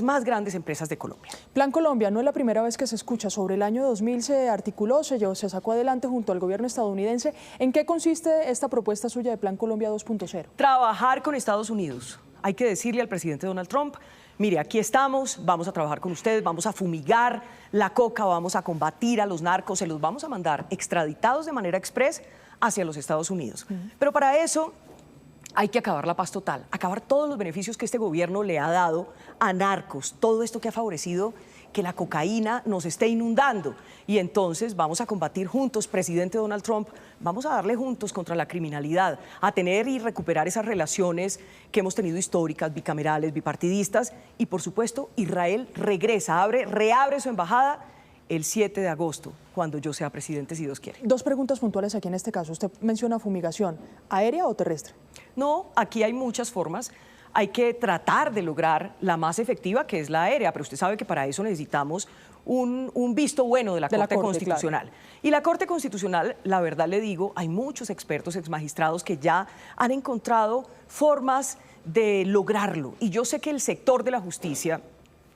más grandes empresas de Colombia. Plan Colombia, no es la primera vez que se escucha. Sobre el año 2000 se articuló, se sacó adelante junto al gobierno estadounidense. ¿En qué consiste esta propuesta suya de Plan Colombia 2.0? Trabajar con Estados Unidos. Hay que decirle al presidente Donald Trump, mire, aquí estamos, vamos a trabajar con ustedes, vamos a fumigar la coca, vamos a combatir a los narcos, se los vamos a mandar extraditados de manera express hacia los Estados Unidos. Pero para eso hay que acabar la paz total, acabar todos los beneficios que este gobierno le ha dado a narcos, todo esto que ha favorecido que la cocaína nos esté inundando. Y entonces vamos a combatir juntos, presidente Donald Trump, vamos a darle juntos contra la criminalidad, a tener y recuperar esas relaciones que hemos tenido históricas, bicamerales, bipartidistas, y por supuesto Israel regresa, reabre su embajada el 7 de agosto, cuando yo sea presidente, si Dios quiere. Dos preguntas puntuales aquí en este caso. Usted menciona fumigación, ¿aérea o terrestre? No, aquí hay muchas formas. Hay que tratar de lograr la más efectiva, que es la aérea, pero usted sabe que para eso necesitamos un visto bueno de la Corte Constitucional. Claro. Y la Corte Constitucional, la verdad le digo, hay muchos expertos, exmagistrados que ya han encontrado formas de lograrlo. Y yo sé que el sector de la justicia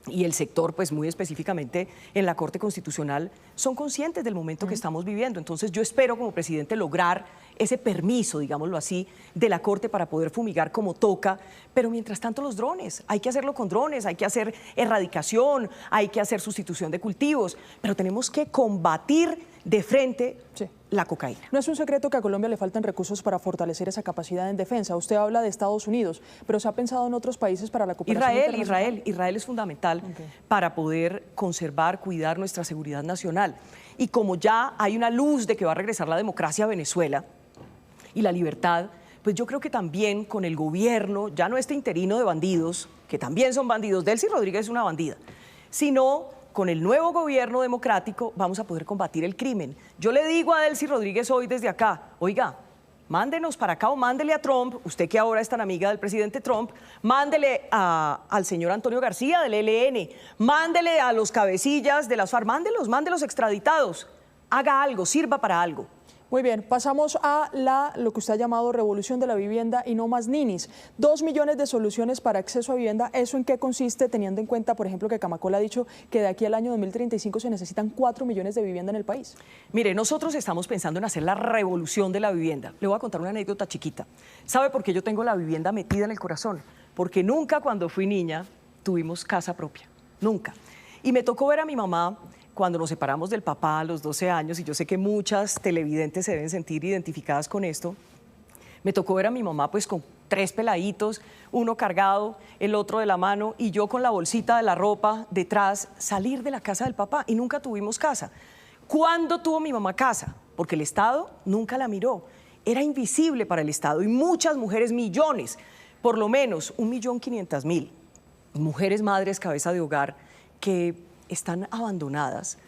y el sector, pues muy específicamente en la Corte Constitucional, son conscientes del momento que estamos viviendo. Entonces yo espero como presidente lograr ese permiso, digámoslo así, de la Corte para poder fumigar como toca, pero mientras tanto los drones, hay que hacerlo con drones, hay que hacer erradicación, hay que hacer sustitución de cultivos, pero tenemos que combatir de frente la cocaína. No es un secreto que a Colombia le faltan recursos para fortalecer esa capacidad en defensa. Usted habla de Estados Unidos, pero ¿se ha pensado en otros países para la cooperación internacional? Israel es fundamental para poder conservar, cuidar nuestra seguridad nacional. Y como ya hay una luz de que va a regresar la democracia a Venezuela y la libertad, pues yo creo que también con el gobierno, ya no este interino de bandidos, que también son bandidos, Delcy Rodríguez es una bandida, sino con el nuevo gobierno democrático vamos a poder combatir el crimen. Yo le digo a Delcy Rodríguez hoy desde acá, oiga, mándenos para acá o mándele a Trump, usted que ahora es tan amiga del presidente Trump, mándele al señor Antonio García del ELN, mándele a los cabecillas de las FARC, mándelos extraditados, haga algo, sirva para algo. Muy bien, pasamos a lo que usted ha llamado revolución de la vivienda y no más ninis. 2 millones de soluciones para acceso a vivienda. ¿Eso en qué consiste, teniendo en cuenta, por ejemplo, que Camacol ha dicho que de aquí al año 2035 se necesitan 4 millones de vivienda en el país? Mire, nosotros estamos pensando en hacer la revolución de la vivienda. Le voy a contar una anécdota chiquita. ¿Sabe por qué yo tengo la vivienda metida en el corazón? Porque nunca cuando fui niña tuvimos casa propia, nunca. Y me tocó ver a mi mamá cuando nos separamos del papá a los 12 años, y yo sé que muchas televidentes se deben sentir identificadas con esto, me tocó ver a mi mamá pues con 3 peladitos, uno cargado, el otro de la mano, y yo con la bolsita de la ropa detrás, salir de la casa del papá, y nunca tuvimos casa. ¿Cuándo tuvo mi mamá casa? Porque el Estado nunca la miró, era invisible para el Estado, y muchas mujeres, millones, por lo menos 1.500.000 mujeres madres cabeza de hogar que están abandonadas,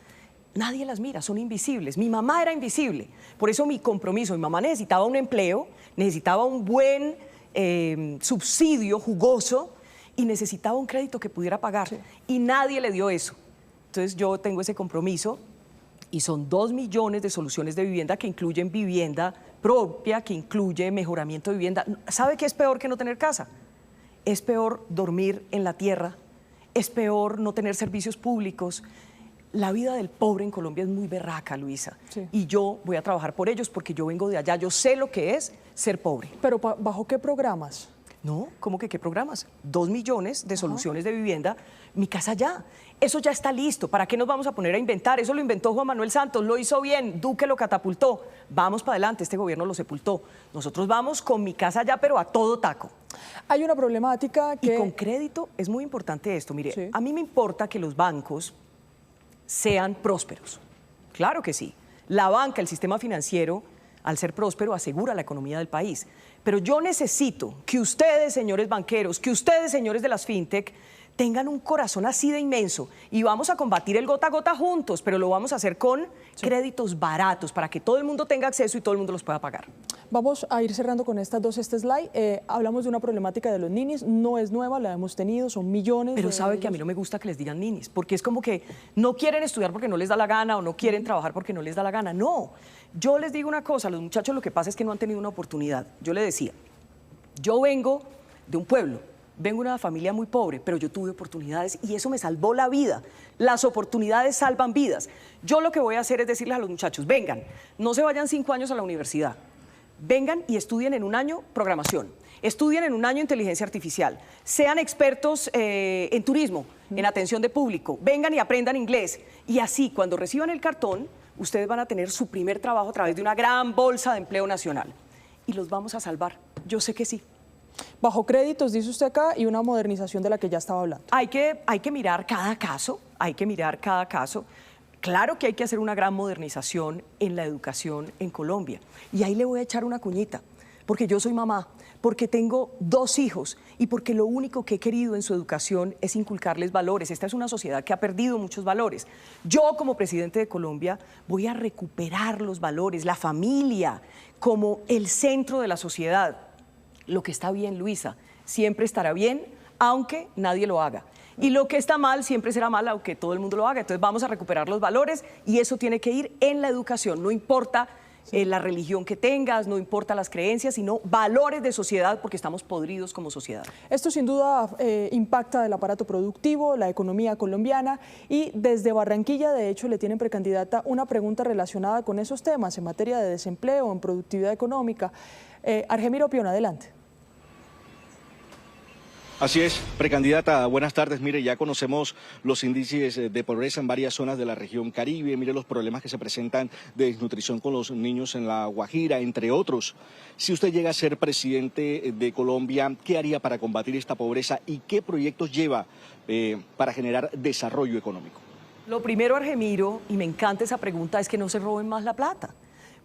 nadie las mira, son invisibles. Mi mamá era invisible, por eso mi compromiso, mi mamá necesitaba un empleo, necesitaba un buen subsidio jugoso y necesitaba un crédito que pudiera pagar, y nadie le dio eso. Entonces yo tengo ese compromiso y son 2 millones de soluciones de vivienda que incluyen vivienda propia, que incluye mejoramiento de vivienda. ¿Sabe qué es peor que no tener casa? Es peor dormir en la tierra, es peor no tener servicios públicos. La vida del pobre en Colombia es muy berraca, Luisa. Sí. Y yo voy a trabajar por ellos porque yo vengo de allá, yo sé lo que es ser pobre. ¿Pero bajo qué programas? No, ¿cómo que qué programas? 2 millones de soluciones de vivienda, mi casa ya. Eso ya está listo. ¿Para qué nos vamos a poner a inventar? Eso lo inventó Juan Manuel Santos, lo hizo bien, Duque lo catapultó. Vamos para adelante, este gobierno lo sepultó. Nosotros vamos con mi casa ya, pero a todo taco. Hay una problemática que... Y con crédito es muy importante esto. Mire, a mí me importa que los bancos sean prósperos. Claro que sí. La banca, el sistema financiero, al ser próspero, asegura la economía del país. Pero yo necesito que ustedes, señores banqueros, que ustedes, señores de las fintech, tengan un corazón así de inmenso, y vamos a combatir el gota a gota juntos, pero lo vamos a hacer con créditos baratos para que todo el mundo tenga acceso y todo el mundo los pueda pagar. Vamos a ir cerrando con estas dos slides. Hablamos de una problemática de los ninis, no es nueva, la hemos tenido, son millones. Pero sabe que a mí no me gusta que les digan ninis, porque es como que no quieren estudiar porque no les da la gana o no quieren trabajar porque no les da la gana. No, yo les digo una cosa, los muchachos lo que pasa es que no han tenido una oportunidad. Yo le decía, yo vengo de un pueblo, vengo de una familia muy pobre, pero yo tuve oportunidades y eso me salvó la vida. Las oportunidades salvan vidas. Yo lo que voy a hacer es decirles a los muchachos, vengan, no se vayan 5 años a la universidad, vengan y estudien en un año programación, estudien en un año inteligencia artificial, sean expertos en turismo, en atención de público, vengan y aprendan inglés. Y así, cuando reciban el cartón, ustedes van a tener su primer trabajo a través de una gran bolsa de empleo nacional. Y los vamos a salvar, yo sé que sí. Bajo créditos, dice usted acá, y una modernización de la que ya estaba hablando. Hay que mirar cada caso, Claro que hay que hacer una gran modernización en la educación en Colombia. Y ahí le voy a echar una cuñita. porque yo soy mamá, porque tengo 2 hijos y porque lo único que he querido en su educación es inculcarles valores. Esta es una sociedad que ha perdido muchos valores. Yo, como presidente de Colombia, voy a recuperar los valores, la familia como el centro de la sociedad. Lo que está bien, Luisa, siempre estará bien, aunque nadie lo haga. Y lo que está mal siempre será mal, aunque todo el mundo lo haga. Entonces vamos a recuperar los valores y eso tiene que ir en la educación. No importa la religión que tengas, no importa las creencias, sino valores de sociedad, porque estamos podridos como sociedad. Esto sin duda impacta el aparato productivo, la economía colombiana, y desde Barranquilla, de hecho, le tienen precandidata una pregunta relacionada con esos temas en materia de desempleo, en productividad económica. Argemiro Pion, adelante. Así es, precandidata, buenas tardes. Mire, ya conocemos los índices de pobreza en varias zonas de la región Caribe, mire los problemas que se presentan de desnutrición con los niños en La Guajira, entre otros. Si usted llega a ser presidente de Colombia, ¿qué haría para combatir esta pobreza y qué proyectos lleva para generar desarrollo económico? Lo primero, Argemiro, y me encanta esa pregunta, es que no se roben más la plata,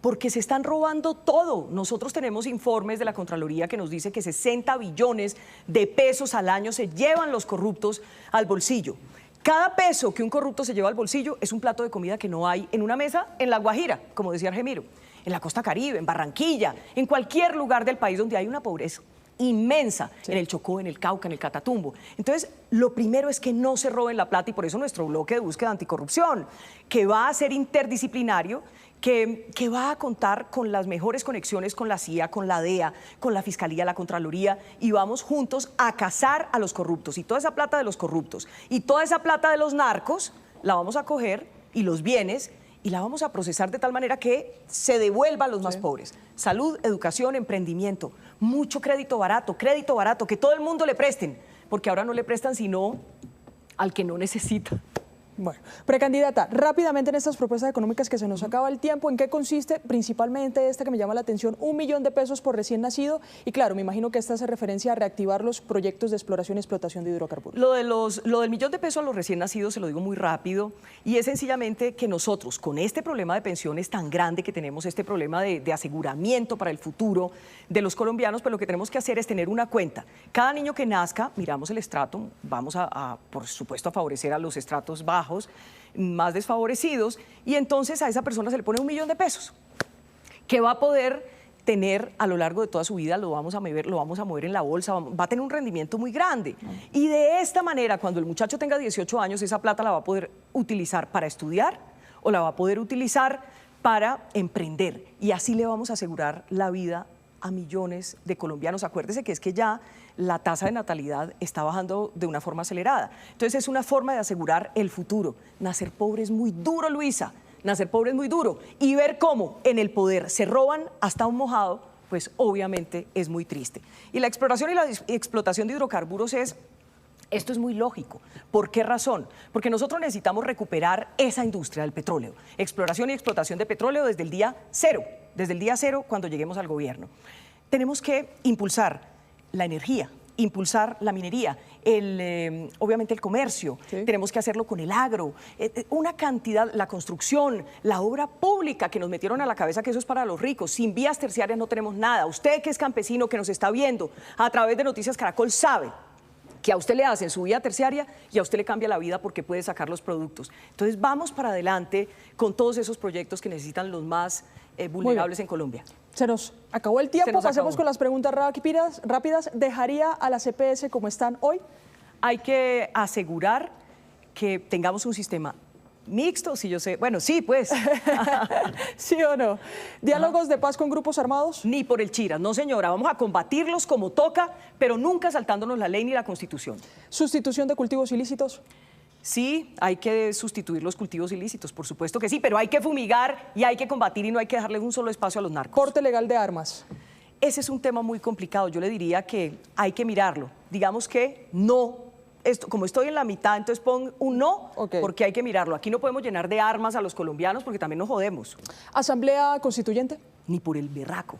porque se están robando todo. Nosotros tenemos informes de la Contraloría que nos dice que 60 billones de pesos al año se llevan los corruptos al bolsillo. Cada peso que un corrupto se lleva al bolsillo es un plato de comida que no hay en una mesa en La Guajira, como decía Argemiro, en la costa Caribe, en Barranquilla, en cualquier lugar del país donde hay una pobreza inmensa, en el Chocó, en el Cauca, en el Catatumbo. Entonces, lo primero es que no se roben la plata y por eso nuestro bloque de búsqueda anticorrupción, que va a ser interdisciplinario, que va a contar con las mejores conexiones con la CIA, con la DEA, con la Fiscalía, la Contraloría, y vamos juntos a cazar a los corruptos. Y toda esa plata de los corruptos y toda esa plata de los narcos la vamos a coger, y los bienes, y la vamos a procesar de tal manera que se devuelva a los más pobres. Salud, educación, emprendimiento, mucho crédito barato, que todo el mundo le presten, porque ahora no le prestan sino al que no necesita. Bueno, precandidata, rápidamente en estas propuestas económicas que se nos acaba el tiempo, ¿en qué consiste principalmente esta que me llama la atención, 1 millón de pesos por recién nacido? Y claro, me imagino que esta hace referencia a reactivar los proyectos de exploración y explotación de hidrocarburos. Lo del millón de pesos a los recién nacidos se lo digo muy rápido, y es sencillamente que nosotros, con este problema de pensiones tan grande que tenemos, este problema de aseguramiento para el futuro de los colombianos, pues lo que tenemos que hacer es tener una cuenta. Cada niño que nazca, miramos el estrato, vamos por supuesto, a favorecer a los estratos bajos, más desfavorecidos, y entonces a esa persona se le pone 1 millón de pesos que va a poder tener a lo largo de toda su vida, lo vamos a mover en la bolsa, va a tener un rendimiento muy grande. Y de esta manera, cuando el muchacho tenga 18 años, esa plata la va a poder utilizar para estudiar o la va a poder utilizar para emprender, y así le vamos a asegurar la vida a millones de colombianos. Acuérdese que es que ya la tasa de natalidad está bajando de una forma acelerada. Entonces es una forma de asegurar el futuro. Nacer pobre es muy duro, Luisa, nacer pobre es muy duro. Y ver cómo en el poder se roban hasta un mojado, pues obviamente es muy triste. Y la exploración y la explotación de hidrocarburos esto es muy lógico. ¿Por qué razón? Porque nosotros necesitamos recuperar esa industria del petróleo. Exploración y explotación de petróleo desde el día cero cuando lleguemos al gobierno. Tenemos que impulsar la energía, impulsar la minería, obviamente el comercio, tenemos que hacerlo con el agro, una cantidad, la construcción, la obra pública que nos metieron a la cabeza que eso es para los ricos. Sin vías terciarias no tenemos nada. Usted que es campesino, que nos está viendo a través de Noticias Caracol, sabe que a usted le hacen su vía terciaria y a usted le cambia la vida porque puede sacar los productos. Entonces vamos para adelante con todos esos proyectos que necesitan los más vulnerables en Colombia. Se nos acabó el tiempo, pasemos con las preguntas rápidas. ¿Dejaría a las EPS como están hoy? Hay que asegurar que tengamos un sistema mixto, si yo sé, bueno, sí, pues. ¿Sí o no? ¿Diálogos de paz con grupos armados? Ni por el chiras, no señora, vamos a combatirlos como toca, pero nunca saltándonos la ley ni la Constitución. ¿Sustitución de cultivos ilícitos? Sí, hay que sustituir los cultivos ilícitos, por supuesto que sí, pero hay que fumigar y hay que combatir y no hay que dejarle un solo espacio a los narcos. ¿Porte legal de armas? Ese es un tema muy complicado, yo le diría que hay que mirarlo. Digamos que no, como estoy en la mitad, entonces pon un no, porque hay que mirarlo. Aquí no podemos llenar de armas a los colombianos porque también nos jodemos. ¿Asamblea Constituyente? Ni por el berraco.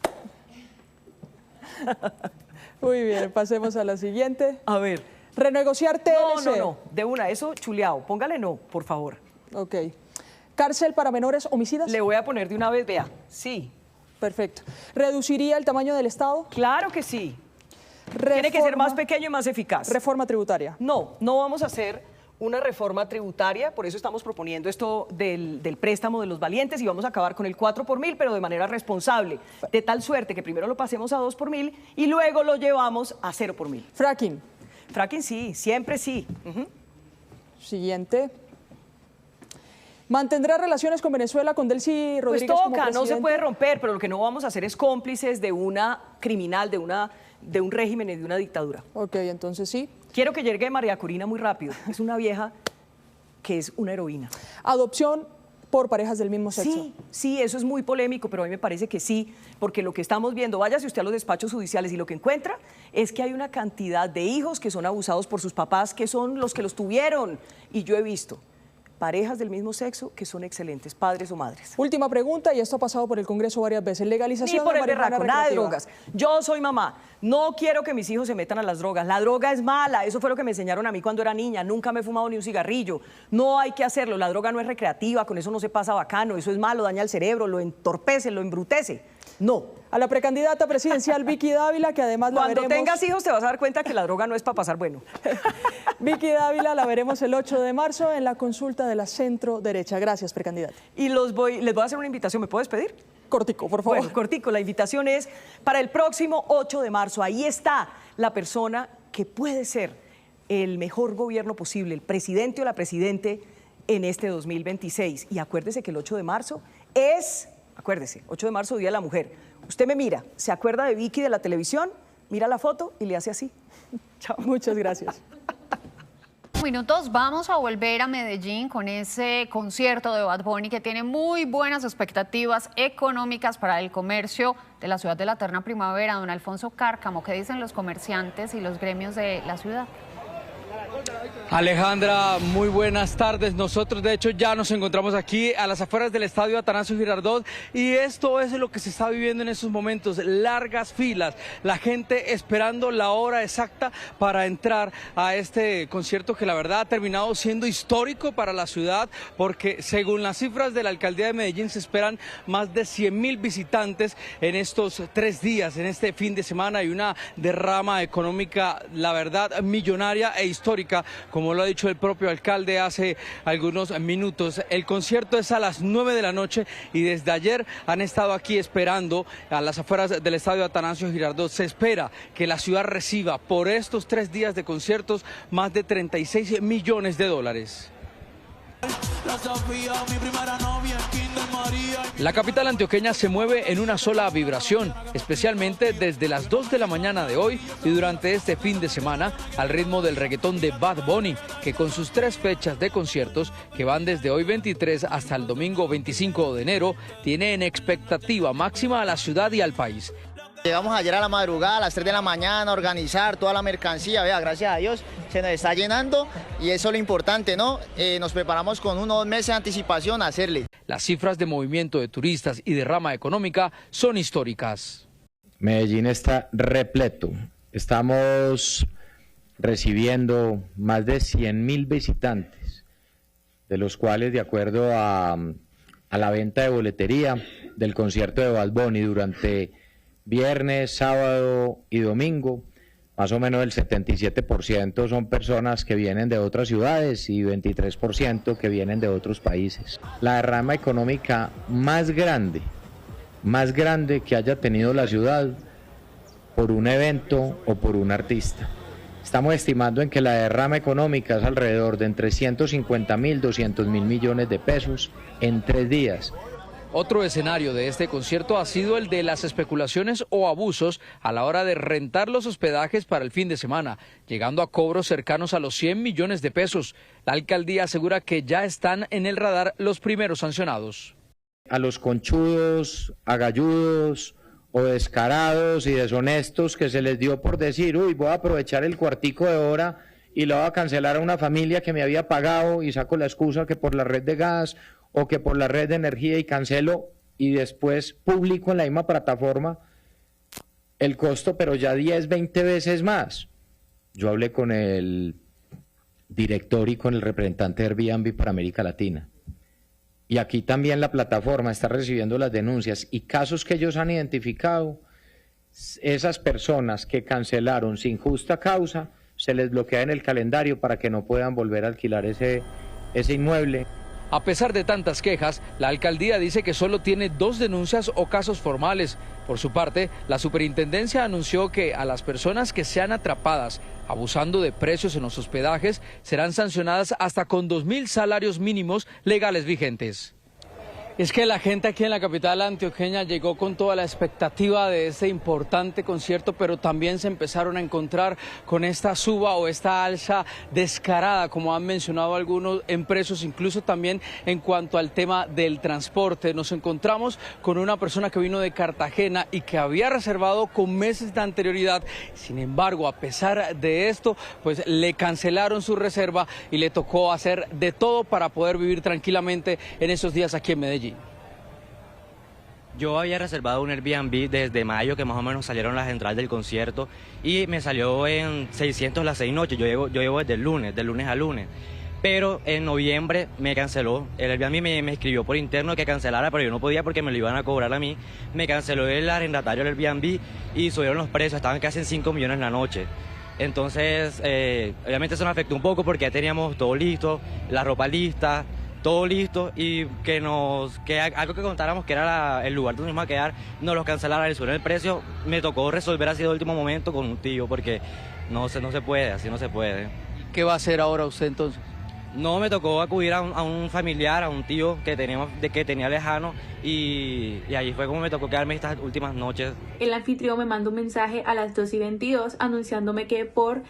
Muy bien, pasemos a la siguiente. A ver. ¿Renegociar TLC? No, de una, eso chuleado, póngale no, por favor. Ok. ¿Cárcel para menores homicidas? Le voy a poner de una vez, vea, sí, Perfecto. ¿Reduciría el tamaño del Estado? Claro que sí. Tiene que ser más pequeño y más eficaz. ¿Reforma tributaria? No, no vamos a hacer una reforma tributaria, por eso estamos proponiendo esto del préstamo de los valientes y vamos a acabar con el 4 por mil, pero de manera responsable, de tal suerte que primero lo pasemos a 2 por mil y luego lo llevamos a 0 por mil. ¿Fracking? Fracking sí, siempre sí. Siguiente. ¿Mantendrá relaciones con Venezuela con Delcy Rodríguez pues como toca, presidente? no se puede romper, pero lo que no vamos a hacer es cómplices de una criminal, de un régimen y de una dictadura. Ok, entonces sí. Quiero que llegue María Corina muy rápido. Es una vieja que es una heroína. ¿Adopción por parejas del mismo sexo? Sí, sí, eso es muy polémico, pero a mí me parece que sí, porque lo que estamos viendo, váyase usted a los despachos judiciales y lo que encuentra es que hay una cantidad de hijos que son abusados por sus papás, que son los que los tuvieron. Y yo he visto parejas del mismo sexo que son excelentes, padres o madres. Última pregunta, y esto ha pasado por el Congreso varias veces. Legalización Ni por de el marihuana berraco, nada de recreativa. drogas. Yo soy mamá, no quiero que mis hijos se metan a las drogas. La droga es mala, eso fue lo que me enseñaron a mí cuando era niña. Nunca me he fumado ni un cigarrillo. No hay que hacerlo, la droga no es recreativa, con eso no se pasa bacano, eso es malo, daña el cerebro, lo entorpece, lo embrutece. No. A la precandidata presidencial Vicky Dávila, que además la veremos... Cuando tengas hijos te vas a dar cuenta que la droga no es para pasar bueno. Vicky Dávila la veremos el 8 de marzo en la consulta de la centro derecha. Gracias, precandidata. Y les voy a hacer una invitación, ¿me puedes pedir? Cortico, por favor. Bueno, cortico, la invitación es para el próximo 8 de marzo. Ahí está la persona que puede ser el mejor gobierno posible, el presidente o la presidente en este 2026. Y acuérdese que el 8 de marzo es, acuérdese, 8 de marzo, Día de la Mujer. Usted me mira, se acuerda de Vicky de la televisión, mira la foto y le hace así. Chao. Muchas gracias. Minutos, vamos a volver a Medellín con ese concierto de Bad Bunny que tiene muy buenas expectativas económicas para el comercio de la ciudad de la eterna primavera. Don Alfonso Cárcamo, ¿qué dicen los comerciantes y los gremios de la ciudad? Alejandra, muy buenas tardes. Nosotros de hecho ya nos encontramos aquí a las afueras del estadio Atanasio Girardot y esto es lo que se está viviendo en estos momentos, largas filas, la gente esperando la hora exacta para entrar a este concierto que la verdad ha terminado siendo histórico para la ciudad porque según las cifras de la alcaldía de Medellín se esperan más de 100.000 visitantes en estos 3 días, en este fin de semana y una derrama económica, la verdad, millonaria e histórica. Como lo ha dicho el propio alcalde hace algunos minutos, el concierto es a las 9 de la noche y desde ayer han estado aquí esperando a las afueras del estadio Atanasio Girardot. Se espera que la ciudad reciba por estos 3 días de conciertos más de 36 millones de dólares. La capital antioqueña se mueve en una sola vibración, especialmente desde las 2 de la mañana de hoy y durante este fin de semana al ritmo del reggaetón de Bad Bunny, que con sus 3 fechas de conciertos que van desde hoy 23 hasta el domingo 25 de enero, tiene en expectativa máxima a la ciudad y al país. Llegamos ayer a la madrugada, a las 3 de la mañana, a organizar toda la mercancía. Vea, gracias a Dios se nos está llenando y eso es lo importante, ¿no? Nos preparamos con 1 o 2 meses de anticipación a hacerle. Las cifras de movimiento de turistas y derrama económica son históricas. Medellín está repleto. Estamos recibiendo más de 100.000 visitantes, de los cuales, de acuerdo a la venta de boletería del concierto de Bad Bunny durante viernes, sábado y domingo, más o menos el 77% son personas que vienen de otras ciudades y 23% que vienen de otros países. La derrama económica más grande que haya tenido la ciudad por un evento o por un artista. Estamos estimando en que la derrama económica es alrededor de entre 150.000 y 200.000 millones de pesos en 3 días. Otro escenario de este concierto ha sido el de las especulaciones o abusos a la hora de rentar los hospedajes para el fin de semana, llegando a cobros cercanos a los 100 millones de pesos. La alcaldía asegura que ya están en el radar los primeros sancionados. A los conchudos, agalludos o descarados y deshonestos que se les dio por decir, uy, voy a aprovechar el cuartico de hora y le voy a cancelar a una familia que me había pagado y saco la excusa que por la red de gas o que por la red de energía y cancelo y después publico en la misma plataforma el costo, pero ya 10, 20 veces más. Yo hablé con el director y con el representante de Airbnb para América Latina y aquí también la plataforma está recibiendo las denuncias y casos que ellos han identificado, esas personas que cancelaron sin justa causa, se les bloquea en el calendario para que no puedan volver a alquilar ese inmueble. A pesar de tantas quejas, la alcaldía dice que solo tiene 2 denuncias o casos formales. Por su parte, la superintendencia anunció que a las personas que sean atrapadas abusando de precios en los hospedajes serán sancionadas hasta con 2.000 salarios mínimos legales vigentes. Es que la gente aquí en la capital antioqueña llegó con toda la expectativa de este importante concierto, pero también se empezaron a encontrar con esta suba o esta alza descarada, como han mencionado algunos, en precios, incluso también en cuanto al tema del transporte. Nos encontramos con una persona que vino de Cartagena y que había reservado con meses de anterioridad. Sin embargo, a pesar de esto, pues le cancelaron su reserva y le tocó hacer de todo para poder vivir tranquilamente en esos días aquí en Medellín. Yo había reservado un Airbnb desde mayo, que más o menos salieron las entradas del concierto, y me salió en 600 las 6 noches. Yo llevo desde el lunes, de lunes a lunes. Pero en noviembre me canceló. El Airbnb me escribió por interno que cancelara, pero yo no podía porque me lo iban a cobrar a mí. Me canceló el arrendatario del Airbnb y subieron los precios, estaban casi en 5 millones la noche. Entonces, obviamente eso nos afectó un poco porque ya teníamos todo listo, la ropa lista, todo listo, y que algo que contáramos que era el lugar donde nos íbamos a quedar, nos lo cancelaron y subieron el precio. Me tocó resolver así de último momento con un tío porque no se puede, así no se puede. ¿Qué va a hacer ahora usted entonces? No, me tocó acudir a un familiar, a un tío que tenía lejano, y ahí fue como me tocó quedarme estas últimas noches. El anfitrión me mandó un mensaje a las 2:22 anunciándome que por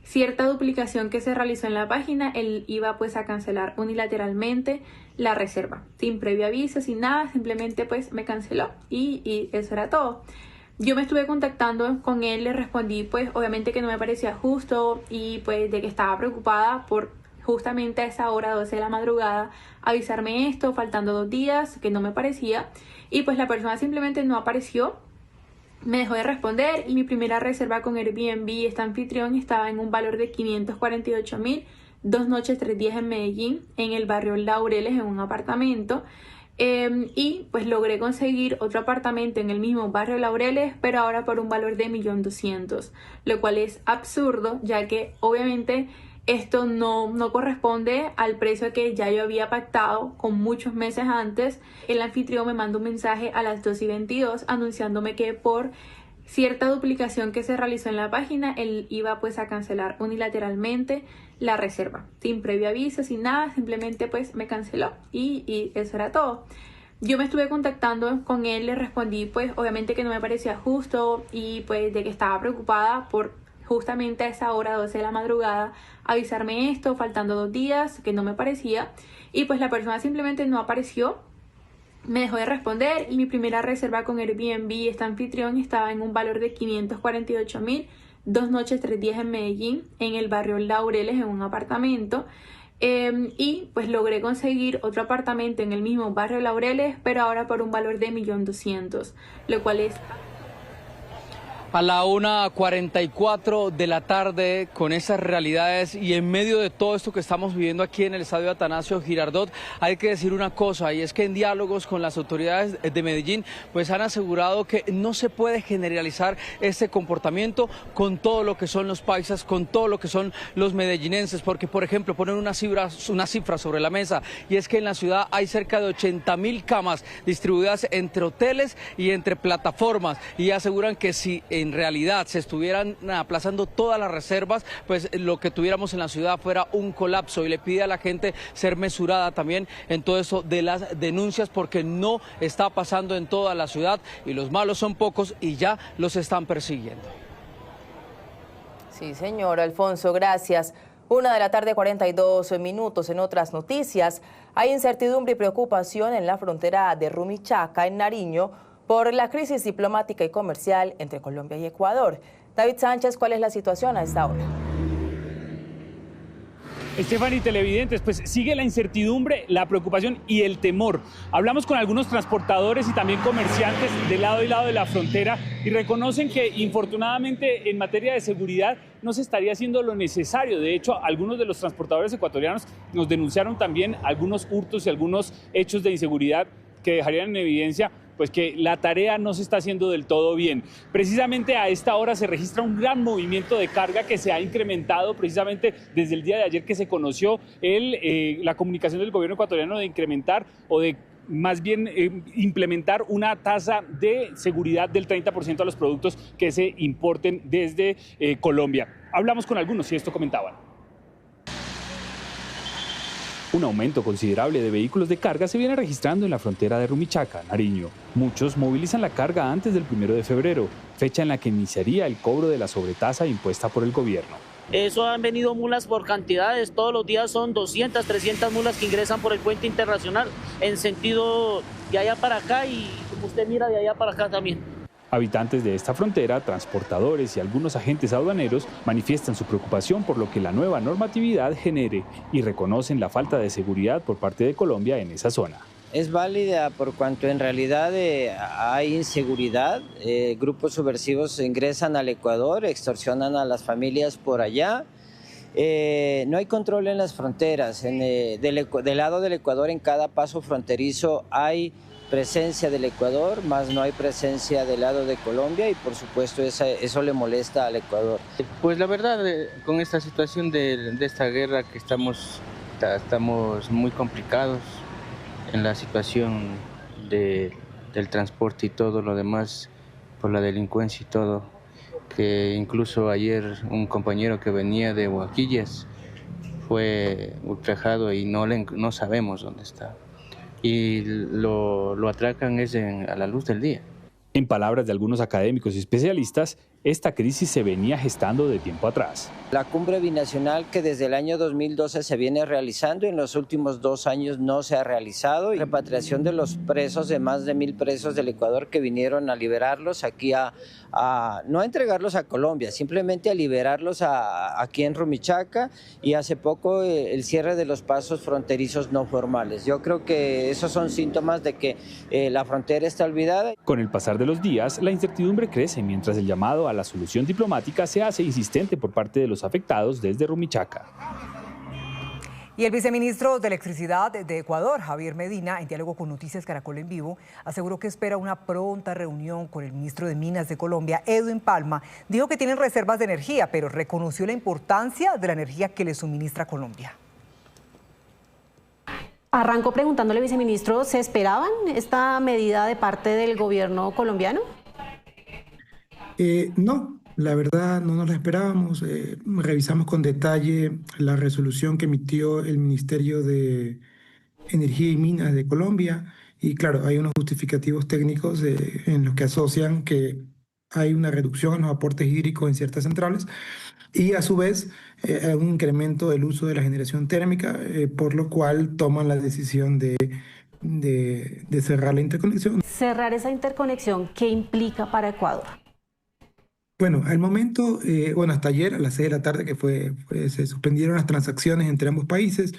cierta duplicación que se realizó en la página, él iba pues a cancelar unilateralmente la reserva, sin previo aviso, sin nada, simplemente pues me canceló y eso era todo. Yo me estuve contactando con él, le respondí pues obviamente que no me parecía justo y pues de que estaba preocupada por justamente a esa hora, 12 de la madrugada, avisarme esto, faltando 2 días, que no me parecía, y pues la persona simplemente no apareció. Me dejó de responder y mi primera reserva con Airbnb, este anfitrión, estaba en un valor de 548.000, 2 noches, 3 días en Medellín, en el barrio Laureles, en un apartamento. Y pues logré conseguir otro apartamento en el mismo barrio Laureles, pero ahora por un valor de 1.200.000, lo cual es absurdo, ya que obviamente esto no corresponde al precio que ya yo había pactado con muchos meses antes. El anfitrión me mandó un mensaje a las 2:22 anunciándome que por cierta duplicación que se realizó en la página, él iba pues a cancelar unilateralmente la reserva, sin previo aviso, sin nada, simplemente pues me canceló y eso era todo. Yo me estuve contactando con él, le respondí pues obviamente que no me parecía justo y pues de que estaba preocupada por justamente a esa hora, 12 de la madrugada, avisarme esto, faltando 2 días, que no me parecía, y pues la persona simplemente no apareció, me dejó de responder y mi primera reserva con Airbnb, este anfitrión, estaba en un valor de 548.000, 2 noches, 3 días en Medellín, en el barrio Laureles, en un apartamento. Y pues logré conseguir otro apartamento en el mismo barrio Laureles, pero ahora por un valor de 1.200.000, lo cual es... A la 1:44 de la tarde, con esas realidades y en medio de todo esto que estamos viviendo aquí en el estadio Atanasio Girardot, hay que decir una cosa, y es que en diálogos con las autoridades de Medellín, pues han asegurado que no se puede generalizar este comportamiento con todo lo que son los paisas, con todo lo que son los medellinenses, porque por ejemplo ponen una cifra sobre la mesa, y es que en la ciudad hay cerca de 80.000 camas distribuidas entre hoteles y entre plataformas, y aseguran que si en realidad se estuvieran aplazando todas las reservas, pues lo que tuviéramos en la ciudad fuera un colapso, y le pide a la gente ser mesurada también en todo eso de las denuncias, porque no está pasando en toda la ciudad y los malos son pocos y ya los están persiguiendo. Sí, señor Alfonso, gracias. 1:42 p.m. En otras noticias, hay incertidumbre y preocupación en la frontera de Rumichaca, en Nariño, por la crisis diplomática y comercial entre Colombia y Ecuador. David Sánchez, ¿cuál es la situación a esta hora? Stephanie, televidentes, pues sigue la incertidumbre, la preocupación y el temor. Hablamos con algunos transportadores y también comerciantes de lado y lado de la frontera y reconocen que infortunadamente en materia de seguridad no se estaría haciendo lo necesario. De hecho, algunos de los transportadores ecuatorianos nos denunciaron también algunos hurtos y algunos hechos de inseguridad que dejarían en evidencia pues que la tarea no se está haciendo del todo bien. Precisamente a esta hora se registra un gran movimiento de carga que se ha incrementado precisamente desde el día de ayer que se conoció la comunicación del gobierno ecuatoriano de incrementar o de más bien implementar una tasa de seguridad del 30% a los productos que se importen desde Colombia. Hablamos con algunos y esto comentaban. Un aumento considerable de vehículos de carga se viene registrando en la frontera de Rumichaca, Nariño. Muchos movilizan la carga antes del 1 de febrero, fecha en la que iniciaría el cobro de la sobretasa impuesta por el gobierno. Eso han venido mulas por cantidades, todos los días son 200, 300 mulas que ingresan por el puente internacional en sentido de allá para acá y como usted mira de allá para acá también. Habitantes de esta frontera, transportadores y algunos agentes aduaneros manifiestan su preocupación por lo que la nueva normatividad genere y reconocen la falta de seguridad por parte de Colombia en esa zona. Es válida por cuanto en realidad hay inseguridad, grupos subversivos ingresan al Ecuador, extorsionan a las familias por allá, no hay control en las fronteras, del lado del Ecuador en cada paso fronterizo hay presencia del Ecuador, más no hay presencia del lado de Colombia y por supuesto eso le molesta al Ecuador. Pues la verdad, con esta situación de esta guerra que estamos muy complicados en la situación del transporte y todo lo demás, por la delincuencia y todo, que incluso ayer un compañero que venía de Huaquillas fue ultrajado y no sabemos dónde está. Y lo atracan a la luz del día. En palabras de algunos académicos y especialistas, esta crisis se venía gestando de tiempo atrás. La cumbre binacional que desde el año 2012 se viene realizando, en los últimos 2 años no se ha realizado. Repatriación de los presos, de más de 1000 presos del Ecuador que vinieron a liberarlos aquí no a entregarlos a Colombia, simplemente a liberarlos aquí en Rumichaca y hace poco el cierre de los pasos fronterizos no formales. Yo creo que esos son síntomas de que la frontera está olvidada. Con el pasar de los días, la incertidumbre crece mientras el llamado a la solución diplomática se hace insistente por parte de los afectados desde Rumichaca. Y el viceministro de Electricidad de Ecuador, Javier Medina, en diálogo con Noticias Caracol en Vivo, aseguró que espera una pronta reunión con el ministro de Minas de Colombia, Edwin Palma. Dijo que tienen reservas de energía, pero reconoció la importancia de la energía que le suministra Colombia. Arranco preguntándole, viceministro, ¿se esperaban esta medida de parte del gobierno colombiano? No, la verdad no nos la esperábamos. Revisamos con detalle la resolución que emitió el Ministerio de Energía y Minas de Colombia y claro, hay unos justificativos técnicos en los que asocian que hay una reducción en los aportes hídricos en ciertas centrales y a su vez un incremento del uso de la generación térmica, por lo cual toman la decisión de cerrar la interconexión. Cerrar esa interconexión, ¿qué implica para Ecuador? Bueno, al momento, hasta ayer a las 6 de la tarde se suspendieron las transacciones entre ambos países.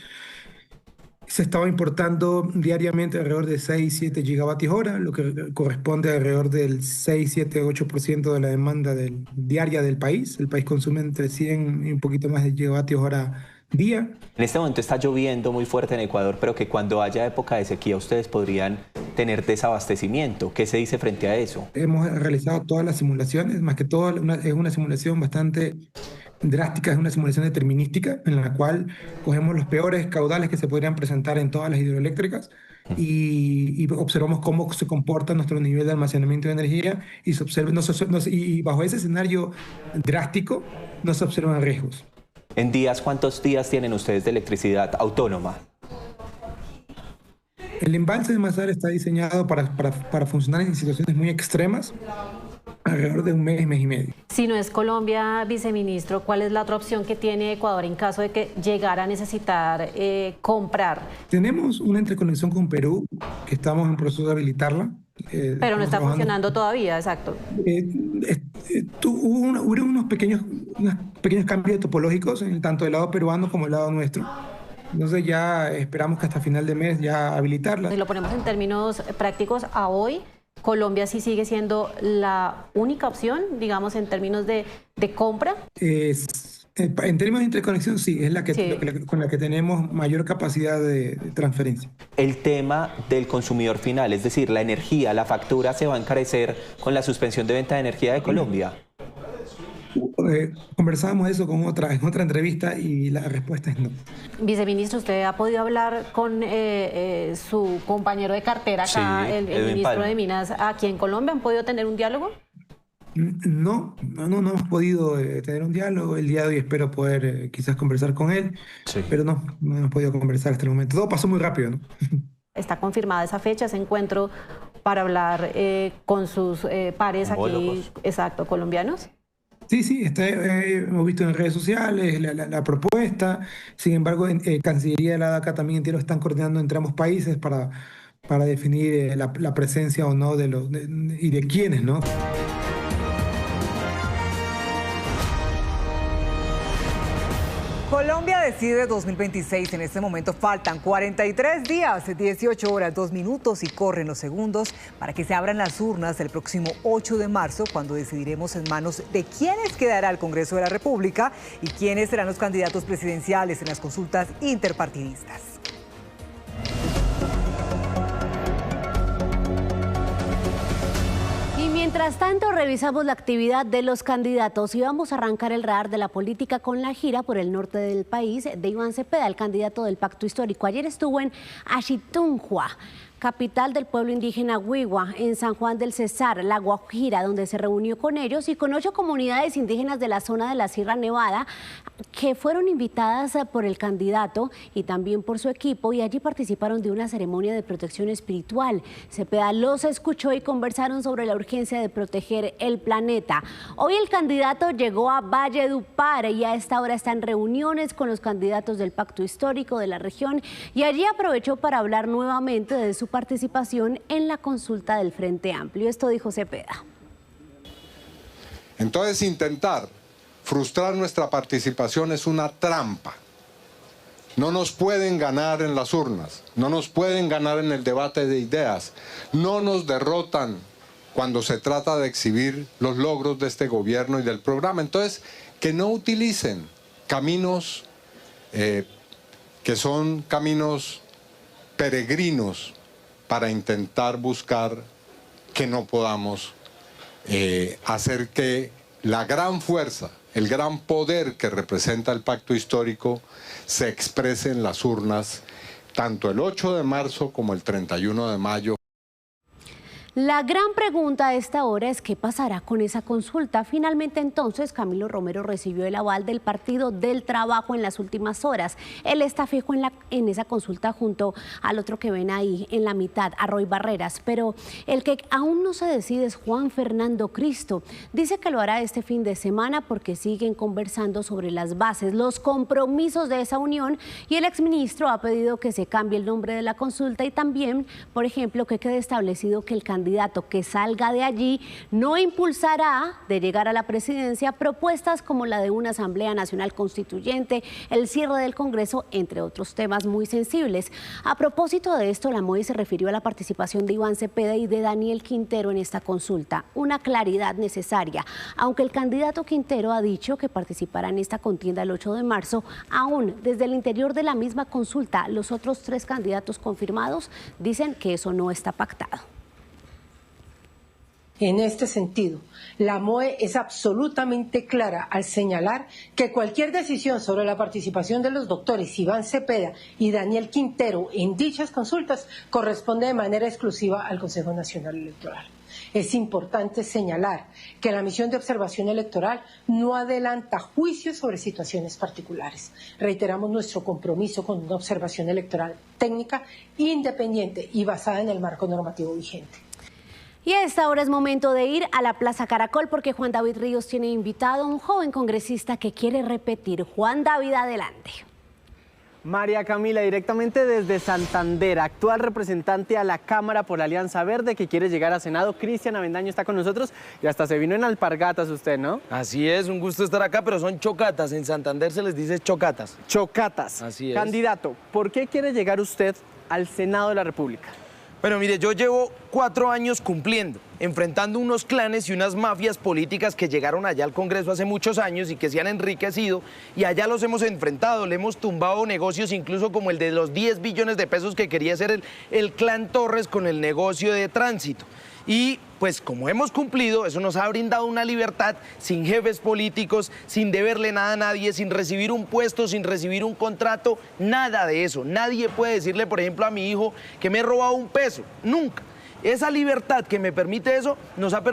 Se estaba importando diariamente alrededor de 6-7 gigavatios hora, lo que corresponde a alrededor del 6-7-8% de la demanda diaria del país. El país consume entre 100 y un poquito más de gigavatios hora día. En este momento está lloviendo muy fuerte en Ecuador, pero que cuando haya época de sequía ustedes podrían tener desabastecimiento. ¿Qué se dice frente a eso? Hemos realizado todas las simulaciones, más que todo es una simulación bastante drástica, es una simulación determinística en la cual cogemos los peores caudales que se podrían presentar en todas las hidroeléctricas y observamos cómo se comporta nuestro nivel de almacenamiento de energía y bajo ese escenario drástico no se observan riesgos. ¿En días cuántos días tienen ustedes de electricidad autónoma? El embalse de Masar está diseñado para funcionar en situaciones muy extremas, alrededor de un mes y medio. Si no es Colombia, viceministro, ¿cuál es la otra opción que tiene Ecuador en caso de que llegara a necesitar comprar? Tenemos una interconexión con Perú, que estamos en proceso de habilitarla. Pero no está funcionando todavía, exacto. Hubo unos pequeños cambios topológicos, tanto del lado peruano como del lado nuestro. Entonces ya esperamos que hasta final de mes ya habilitarla. Si lo ponemos en términos prácticos, a hoy Colombia sí sigue siendo la única opción, digamos, en términos de compra. En términos de interconexión, sí, es con la que tenemos mayor capacidad de transferencia. El tema del consumidor final, es decir, la energía, la factura, ¿se va a encarecer con la suspensión de venta de energía de Colombia? Conversábamos eso en otra entrevista y la respuesta es no. Viceministro, ¿usted ha podido hablar con su compañero de cartera acá, el ministro de Minas, aquí en Colombia? ¿Han podido tener un diálogo? No hemos podido tener un diálogo. El día de hoy espero poder quizás conversar con él, pero no hemos podido conversar hasta el momento. Todo pasó muy rápido, ¿no? ¿Está confirmada esa fecha, ese encuentro para hablar con sus pares aquí, exacto, colombianos? Sí, hemos visto en redes sociales la propuesta. Sin embargo, Cancillería de la DACA también entiendo están coordinando entre ambos países para definir la presencia o no y de quiénes, ¿no? Colombia decide 2026. En este momento faltan 43 días, 18 horas, 2 minutos y corren los segundos para que se abran las urnas el próximo 8 de marzo, cuando decidiremos en manos de quiénes quedará el Congreso de la República y quiénes serán los candidatos presidenciales en las consultas interpartidistas. Mientras tanto, revisamos la actividad de los candidatos y vamos a arrancar el radar de la política con la gira por el norte del país de Iván Cepeda, el candidato del Pacto Histórico. Ayer estuvo en Axitunjua, capital del pueblo indígena Huigua, en San Juan del Cesar, La Guajira, donde se reunió con ellos y con 8 comunidades indígenas de la zona de la Sierra Nevada que fueron invitadas por el candidato y también por su equipo, y allí participaron de una ceremonia de protección espiritual. Cepeda los escuchó y conversaron sobre la urgencia de proteger el planeta. Hoy el candidato llegó a Valledupar y a esta hora está en reuniones con los candidatos del Pacto Histórico de la región, y allí aprovechó para hablar nuevamente de su participación en la consulta del Frente Amplio. Esto dijo Cepeda. Entonces, intentar frustrar nuestra participación es una trampa. No nos pueden ganar en las urnas, no nos pueden ganar en el debate de ideas, no nos derrotan cuando se trata de exhibir los logros de este gobierno y del programa. Entonces, que no utilicen caminos que son caminos peregrinos para intentar buscar que no podamos hacer que la gran fuerza, el gran poder que representa el Pacto Histórico se exprese en las urnas, tanto el 8 de marzo como el 31 de mayo. La gran pregunta a esta hora es qué pasará con esa consulta. Finalmente, entonces, Camilo Romero recibió el aval del Partido del Trabajo en las últimas horas. Él está fijo en esa consulta junto al otro que ven ahí en la mitad, a Roy Barreras. Pero el que aún no se decide es Juan Fernando Cristo. Dice que lo hará este fin de semana porque siguen conversando sobre las bases, los compromisos de esa unión, y el exministro ha pedido que se cambie el nombre de la consulta y también, por ejemplo, que quede establecido que el candidato que salga de allí no impulsará, de llegar a la presidencia, propuestas como la de una Asamblea Nacional Constituyente, el cierre del Congreso, entre otros temas muy sensibles. A propósito de esto, la MOE se refirió a la participación de Iván Cepeda y de Daniel Quintero en esta consulta, una claridad necesaria. Aunque el candidato Quintero ha dicho que participará en esta contienda el 8 de marzo, aún desde el interior de la misma consulta, los otros 3 candidatos confirmados dicen que eso no está pactado. En este sentido, la MOE es absolutamente clara al señalar que cualquier decisión sobre la participación de los doctores Iván Cepeda y Daniel Quintero en dichas consultas corresponde de manera exclusiva al Consejo Nacional Electoral. Es importante señalar que la misión de observación electoral no adelanta juicios sobre situaciones particulares. Reiteramos nuestro compromiso con una observación electoral técnica, independiente y basada en el marco normativo vigente. Y a esta hora es momento de ir a la Plaza Caracol porque Juan David Ríos tiene invitado a un joven congresista que quiere repetir. Juan David, adelante. María Camila, directamente desde Santander, actual representante a la Cámara por la Alianza Verde que quiere llegar a Senado. Cristian Avendaño está con nosotros y hasta se vino en alpargatas usted, ¿no? Así es, un gusto estar acá, pero son chocatas. En Santander se les dice chocatas. Chocatas. Así es. Candidato, ¿por qué quiere llegar usted al Senado de la República? Bueno, mire, yo llevo 4 años cumpliendo, enfrentando unos clanes y unas mafias políticas que llegaron allá al Congreso hace muchos años y que se han enriquecido, y allá los hemos enfrentado, le hemos tumbado negocios incluso como el de los 10 billones de pesos que quería hacer el clan Torres con el negocio de tránsito. Y pues como hemos cumplido, eso nos ha brindado una libertad sin jefes políticos, sin deberle nada a nadie, sin recibir un puesto, sin recibir un contrato, nada de eso. Nadie puede decirle, por ejemplo, a mi hijo que me he robado un peso, nunca. Esa libertad que me permite eso nos ha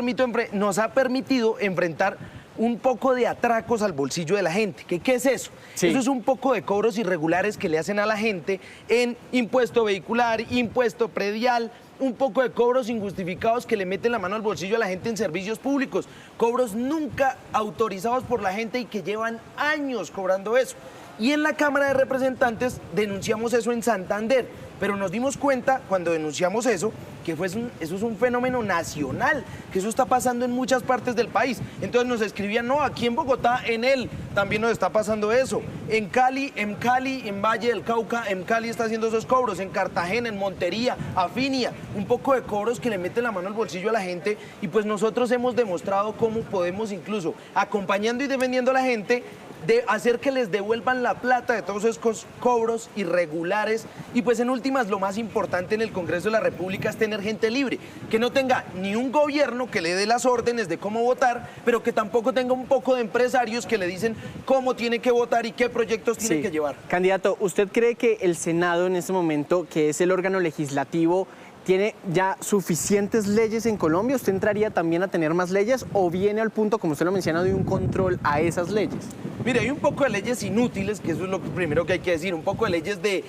permitido enfrentar un poco de atracos al bolsillo de la gente. ¿Qué es eso? Sí. Eso es un poco de cobros irregulares que le hacen a la gente en impuesto vehicular, impuesto predial, un poco de cobros injustificados que le meten la mano al bolsillo a la gente en servicios públicos, cobros nunca autorizados por la gente y que llevan años cobrando eso. Y en la Cámara de Representantes denunciamos eso en Santander, pero nos dimos cuenta cuando denunciamos eso que eso es un fenómeno nacional, que eso está pasando en muchas partes del país. Entonces nos escribían, no, aquí en Bogotá, en él también nos está pasando eso. En Cali, en Valle del Cauca, en Cali está haciendo esos cobros, en Cartagena, en Montería, Afinia, un poco de cobros que le meten la mano al bolsillo a la gente, y pues nosotros hemos demostrado cómo podemos, incluso acompañando y defendiendo a la gente, de hacer que les devuelvan la plata de todos esos cobros irregulares. Y pues en últimas, lo más importante en el Congreso de la República es tener gente libre, que no tenga ni un gobierno que le dé las órdenes de cómo votar, pero que tampoco tenga un poco de empresarios que le dicen cómo tiene que votar y qué proyectos tiene que llevar. Candidato, ¿usted cree que el Senado en este momento, que es el órgano legislativo, tiene ya suficientes leyes en Colombia? ¿Usted entraría también a tener más leyes o viene al punto, como usted lo menciona, de un control a esas leyes? Mire, hay un poco de leyes inútiles, que eso es lo primero que hay que decir, un poco de leyes de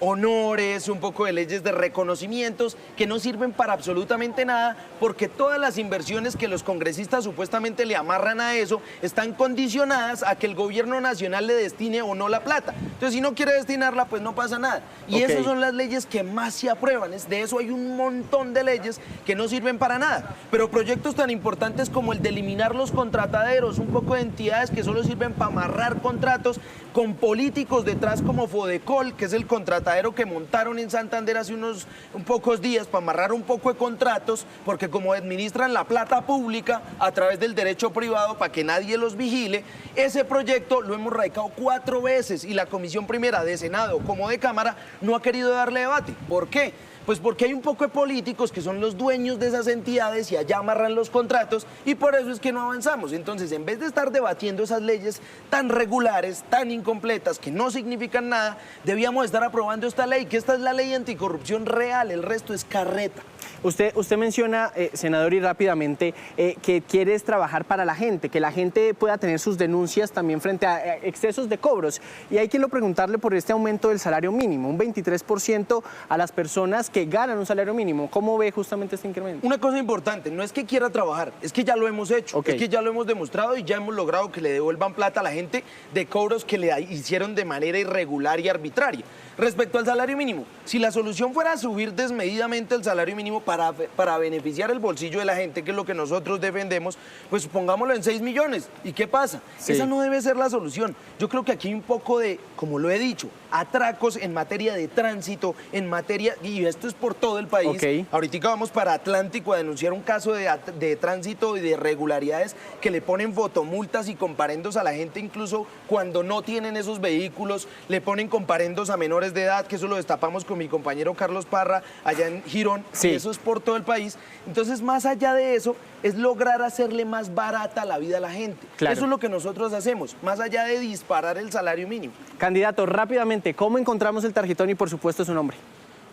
honores, un poco de leyes de reconocimientos que no sirven para absolutamente nada, porque todas las inversiones que los congresistas supuestamente le amarran a eso están condicionadas a que el gobierno nacional le destine o no la plata. Entonces, si no quiere destinarla, pues no pasa nada. Y esas son las leyes que más se aprueban. De eso hay un montón de leyes que no sirven para nada. Pero proyectos tan importantes como el de eliminar los contrataderos, un poco de entidades que solo sirven para amarrar contratos con políticos detrás como Fodecol, que es el contratadero que montaron en Santander hace unos pocos días para amarrar un poco de contratos, porque como administran la plata pública a través del derecho privado para que nadie los vigile, ese proyecto lo hemos radicado 4 veces y la Comisión Primera de Senado como de Cámara no ha querido darle debate. ¿Por qué? Pues porque hay un poco de políticos que son los dueños de esas entidades y allá amarran los contratos, y por eso es que no avanzamos. Entonces, en vez de estar debatiendo esas leyes tan regulares, tan incompletas, que no significan nada, debíamos estar aprobando esta ley, que esta es la ley anticorrupción real, el resto es carreta. Usted menciona, senador, y rápidamente, que quieres trabajar para la gente, que la gente pueda tener sus denuncias también frente a excesos de cobros. Y hay que preguntarle por este aumento del salario mínimo, un 23% a las personas que ganan un salario mínimo. ¿Cómo ve justamente este incremento? Una cosa importante, no es que quiera trabajar, es que ya lo hemos hecho, es que ya lo hemos demostrado y ya hemos logrado que le devuelvan plata a la gente de cobros que le hicieron de manera irregular y arbitraria. Respecto al salario mínimo, si la solución fuera subir desmedidamente el salario mínimo para beneficiar el bolsillo de la gente, que es lo que nosotros defendemos, pues pongámoslo en 6 millones. ¿Y qué pasa? Sí. Esa no debe ser la solución. Yo creo que aquí hay un poco de, como lo he dicho, atracos en materia de tránsito, en materia, y esto es por todo el país. Ahorita vamos para Atlántico a denunciar un caso de tránsito y de irregularidades que le ponen fotomultas y comparendos a la gente, incluso cuando no tienen esos vehículos, le ponen comparendos a menores de edad, que eso lo destapamos con mi compañero Carlos Parra allá en Girón, y eso es por todo el país. Entonces, más allá de eso, es lograr hacerle más barata la vida a la gente. Eso es lo que nosotros hacemos, más allá de disparar el salario mínimo. Candidato, rápidamente, ¿cómo encontramos el tarjetón y por supuesto su nombre?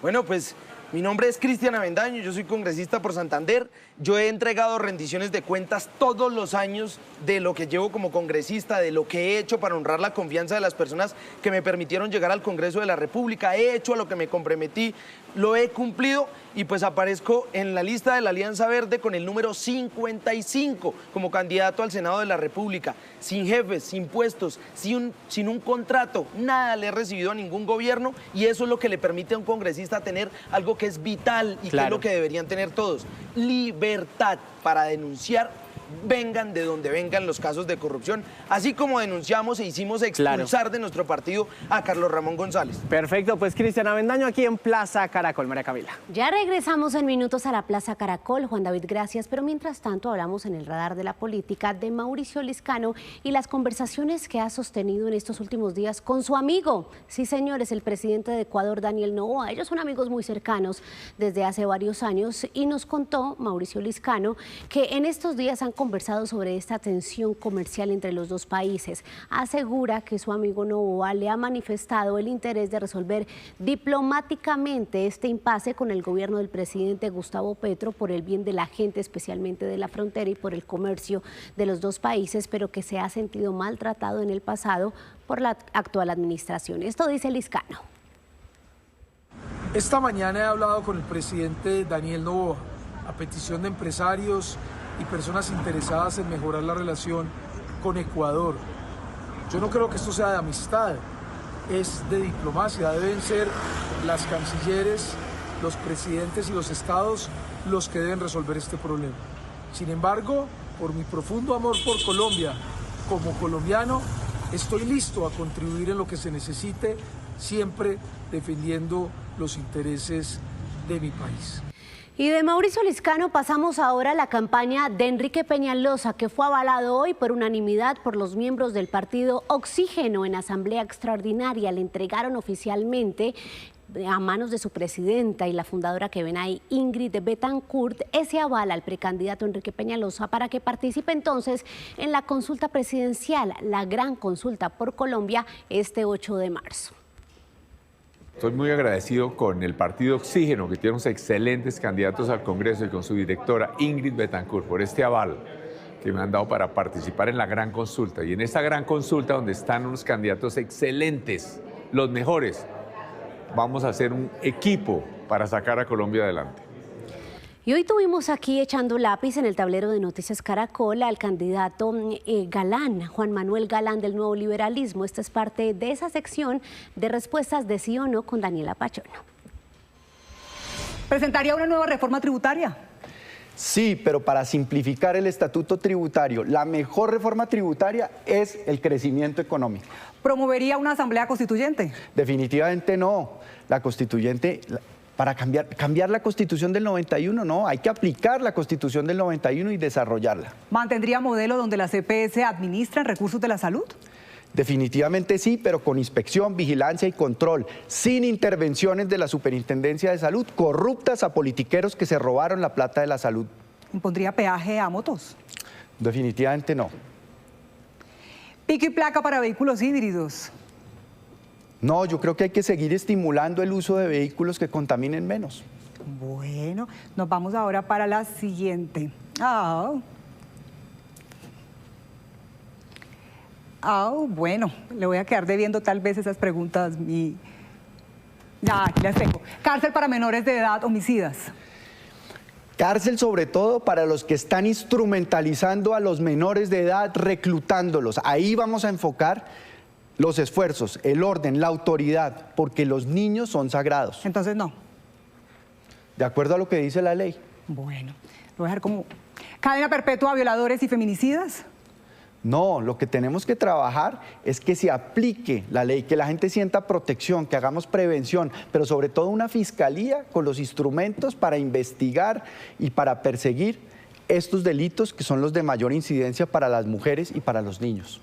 Bueno, pues Mi nombre es Cristian Avendaño, yo soy congresista por Santander. Yo he entregado rendiciones de cuentas todos los años de lo que llevo como congresista, de lo que he hecho para honrar la confianza de las personas que me permitieron llegar al Congreso de la República. He hecho a lo que me comprometí, lo he cumplido y pues aparezco en la lista de la Alianza Verde con el número 55 como candidato al Senado de la República. Sin jefes, sin puestos, sin un contrato, nada le he recibido a ningún gobierno y eso es lo que le permite a un congresista tener algo que es vital y que es lo que deberían tener todos. Libertad para denunciar, vengan de donde vengan los casos de corrupción, así como denunciamos e hicimos expulsar de nuestro partido a Carlos Ramón González. Perfecto, pues Cristian Avendaño aquí en Plaza Caracol, María Camila. Ya regresamos en minutos a la Plaza Caracol, Juan David, gracias, pero mientras tanto hablamos en el radar de la política de Mauricio Liscano y las conversaciones que ha sostenido en estos últimos días con su amigo, sí señores, el presidente de Ecuador, Daniel Noboa. Ellos son amigos muy cercanos desde hace varios años y nos contó Mauricio Liscano que en estos días han conversado sobre esta tensión comercial entre los dos países. Asegura que su amigo Noboa le ha manifestado el interés de resolver diplomáticamente este impasse con el gobierno del presidente Gustavo Petro por el bien de la gente, especialmente de la frontera y por el comercio de los dos países, pero que se ha sentido maltratado en el pasado por la actual administración. Esto dice Liscano. Esta mañana he hablado con el presidente Daniel Noboa a petición de empresarios y personas interesadas en mejorar la relación con Ecuador. Yo no creo que esto sea de amistad, es de diplomacia. Deben ser las cancilleres, los presidentes y los estados los que deben resolver este problema. Sin embargo, por mi profundo amor por Colombia, como colombiano, estoy listo a contribuir en lo que se necesite, siempre defendiendo los intereses de mi país. Y de Mauricio Liscano pasamos ahora a la campaña de Enrique Peñalosa, que fue avalado hoy por unanimidad por los miembros del partido Oxígeno en asamblea extraordinaria. Le entregaron oficialmente a manos de su presidenta y la fundadora que ven ahí, Ingrid Betancourt, ese aval al precandidato Enrique Peñalosa para que participe entonces en la consulta presidencial, la gran consulta por Colombia, este 8 de marzo. Estoy muy agradecido con el partido Oxígeno, que tiene unos excelentes candidatos al Congreso, y con su directora Ingrid Betancourt por este aval que me han dado para participar en la gran consulta. Y en esta gran consulta, donde están unos candidatos excelentes, los mejores, vamos a hacer un equipo para sacar a Colombia adelante. Y hoy tuvimos aquí echando lápiz en el tablero de Noticias Caracol al candidato Galán, Juan Manuel Galán del Nuevo Liberalismo. Esta es parte de esa sección de respuestas de sí o no con Daniela Pachono. ¿Presentaría una nueva reforma tributaria? Sí, pero para simplificar el estatuto tributario, la mejor reforma tributaria es el crecimiento económico. ¿Promovería una asamblea constituyente? Definitivamente no. La constituyente... Para cambiar la Constitución del 91, no, hay que aplicar la Constitución del 91 y desarrollarla. ¿Mantendría modelo donde las EPS administran recursos de la salud? Definitivamente sí, pero con inspección, vigilancia y control, sin intervenciones de la Superintendencia de Salud, corruptas a politiqueros que se robaron la plata de la salud. ¿Impondría peaje a motos? Definitivamente no. ¿Pico y placa para vehículos híbridos? No, yo creo que hay que seguir estimulando el uso de vehículos que contaminen menos. Bueno, nos vamos ahora para la siguiente. Bueno, le voy a quedar debiendo tal vez esas preguntas. Ya, aquí las tengo. Cárcel para menores de edad homicidas. Cárcel sobre todo para los que están instrumentalizando a los menores de edad, reclutándolos. Ahí vamos a enfocar los esfuerzos, el orden, la autoridad, porque los niños son sagrados. Entonces no. De acuerdo a lo que dice la ley. Bueno, lo voy a dejar como cadena perpetua a violadores y feminicidas. No, lo que tenemos que trabajar es que se aplique la ley, que la gente sienta protección, que hagamos prevención, pero sobre todo una fiscalía con los instrumentos para investigar y para perseguir estos delitos que son los de mayor incidencia para las mujeres y para los niños.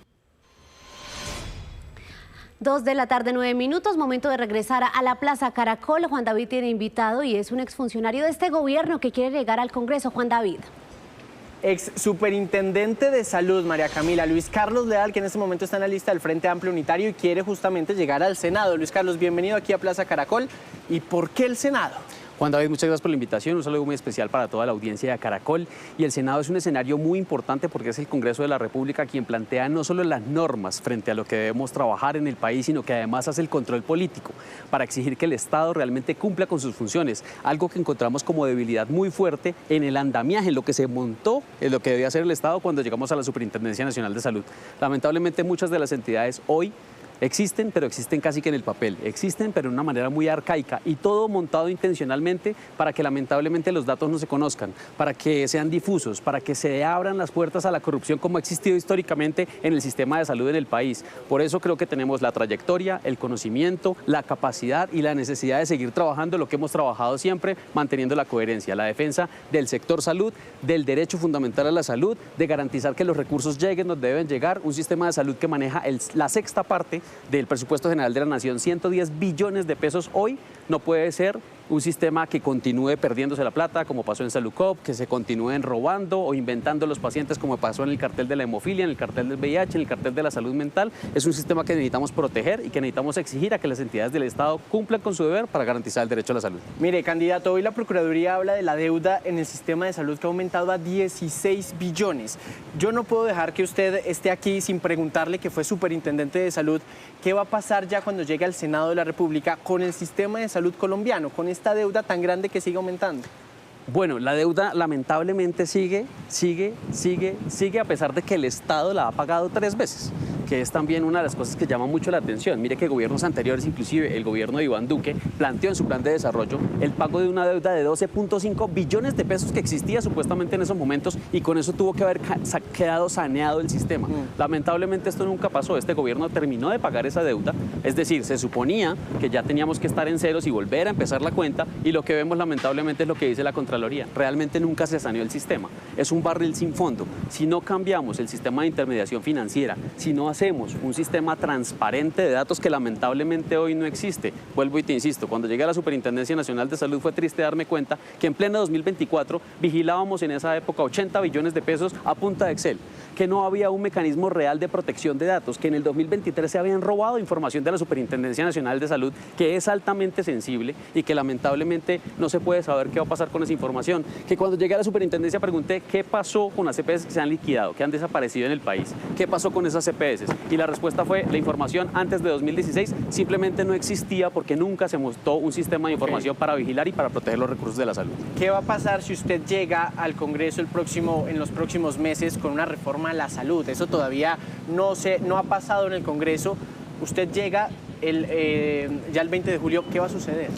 2 de la tarde, 9 minutos, momento de regresar a la Plaza Caracol. Juan David tiene invitado y es un exfuncionario de este gobierno que quiere llegar al Congreso. Juan David. Ex superintendente de salud, María Camila, Luis Carlos Leal, que en este momento está en la lista del Frente Amplio Unitario y quiere justamente llegar al Senado. Luis Carlos, bienvenido aquí a Plaza Caracol. ¿Y por qué el Senado? Juan David, muchas gracias por la invitación, un saludo muy especial para toda la audiencia de Caracol. Y el Senado es un escenario muy importante porque es el Congreso de la República quien plantea no solo las normas frente a lo que debemos trabajar en el país, sino que además hace el control político para exigir que el Estado realmente cumpla con sus funciones, algo que encontramos como debilidad muy fuerte en el andamiaje, en lo que se montó, en lo que debía hacer el Estado cuando llegamos a la Superintendencia Nacional de Salud. Lamentablemente muchas de las entidades hoy existen, pero existen casi que en el papel. Existen, pero de una manera muy arcaica y todo montado intencionalmente para que lamentablemente los datos no se conozcan, para que sean difusos, para que se abran las puertas a la corrupción como ha existido históricamente en el sistema de salud en el país. Por eso creo que tenemos la trayectoria, el conocimiento, la capacidad y la necesidad de seguir trabajando lo que hemos trabajado siempre, manteniendo la coherencia, la defensa del sector salud, del derecho fundamental a la salud, de garantizar que los recursos lleguen donde deben llegar, un sistema de salud que maneja la sexta parte del presupuesto general de la nación, 110 billones de pesos hoy, no puede ser un sistema que continúe perdiéndose la plata, como pasó en Salucop, que se continúen robando o inventando los pacientes, como pasó en el cartel de la hemofilia, en el cartel del VIH, en el cartel de la salud mental. Es un sistema que necesitamos proteger y que necesitamos exigir a que las entidades del Estado cumplan con su deber para garantizar el derecho a la salud. Mire, candidato, hoy la Procuraduría habla de la deuda en el sistema de salud que ha aumentado a 16 billones. Yo no puedo dejar que usted esté aquí sin preguntarle, que fue superintendente de salud, qué va a pasar ya cuando llegue al Senado de la República con el sistema de salud colombiano, con esta deuda tan grande que sigue aumentando. Bueno, la deuda lamentablemente sigue, a pesar de que el Estado la ha pagado 3 veces, que es también una de las cosas que llama mucho la atención. Mire que gobiernos anteriores, inclusive el gobierno de Iván Duque, planteó en su plan de desarrollo el pago de una deuda de 12.5 billones de pesos que existía supuestamente en esos momentos y con eso tuvo que haber quedado saneado el sistema. Lamentablemente esto nunca pasó, este gobierno terminó de pagar esa deuda, es decir, se suponía que ya teníamos que estar en ceros y volver a empezar la cuenta y lo que vemos lamentablemente es lo que dice la Contraloría. Realmente nunca se saneó el sistema, es un barril sin fondo. Si no cambiamos el sistema de intermediación financiera, si no hacemos un sistema transparente de datos que lamentablemente hoy no existe, vuelvo y te insisto, cuando llegué a la Superintendencia Nacional de Salud fue triste darme cuenta que en pleno 2024 vigilábamos en esa época 80 billones de pesos a punta de Excel, que no había un mecanismo real de protección de datos, que en el 2023 se habían robado información de la Superintendencia Nacional de Salud, que es altamente sensible y que lamentablemente no se puede saber qué va a pasar con esa información, que cuando llegué a la superintendencia pregunté qué pasó con las EPS que se han liquidado, que han desaparecido en el país, qué pasó con esas EPS, y la respuesta fue la información antes de 2016 simplemente no existía porque nunca se montó un sistema de información para vigilar y para proteger los recursos de la salud. ¿Qué va a pasar si usted llega al Congreso en los próximos meses con una reforma a la salud? Eso todavía no ha pasado en el Congreso. Usted llega ya el 20 de julio, ¿qué va a suceder?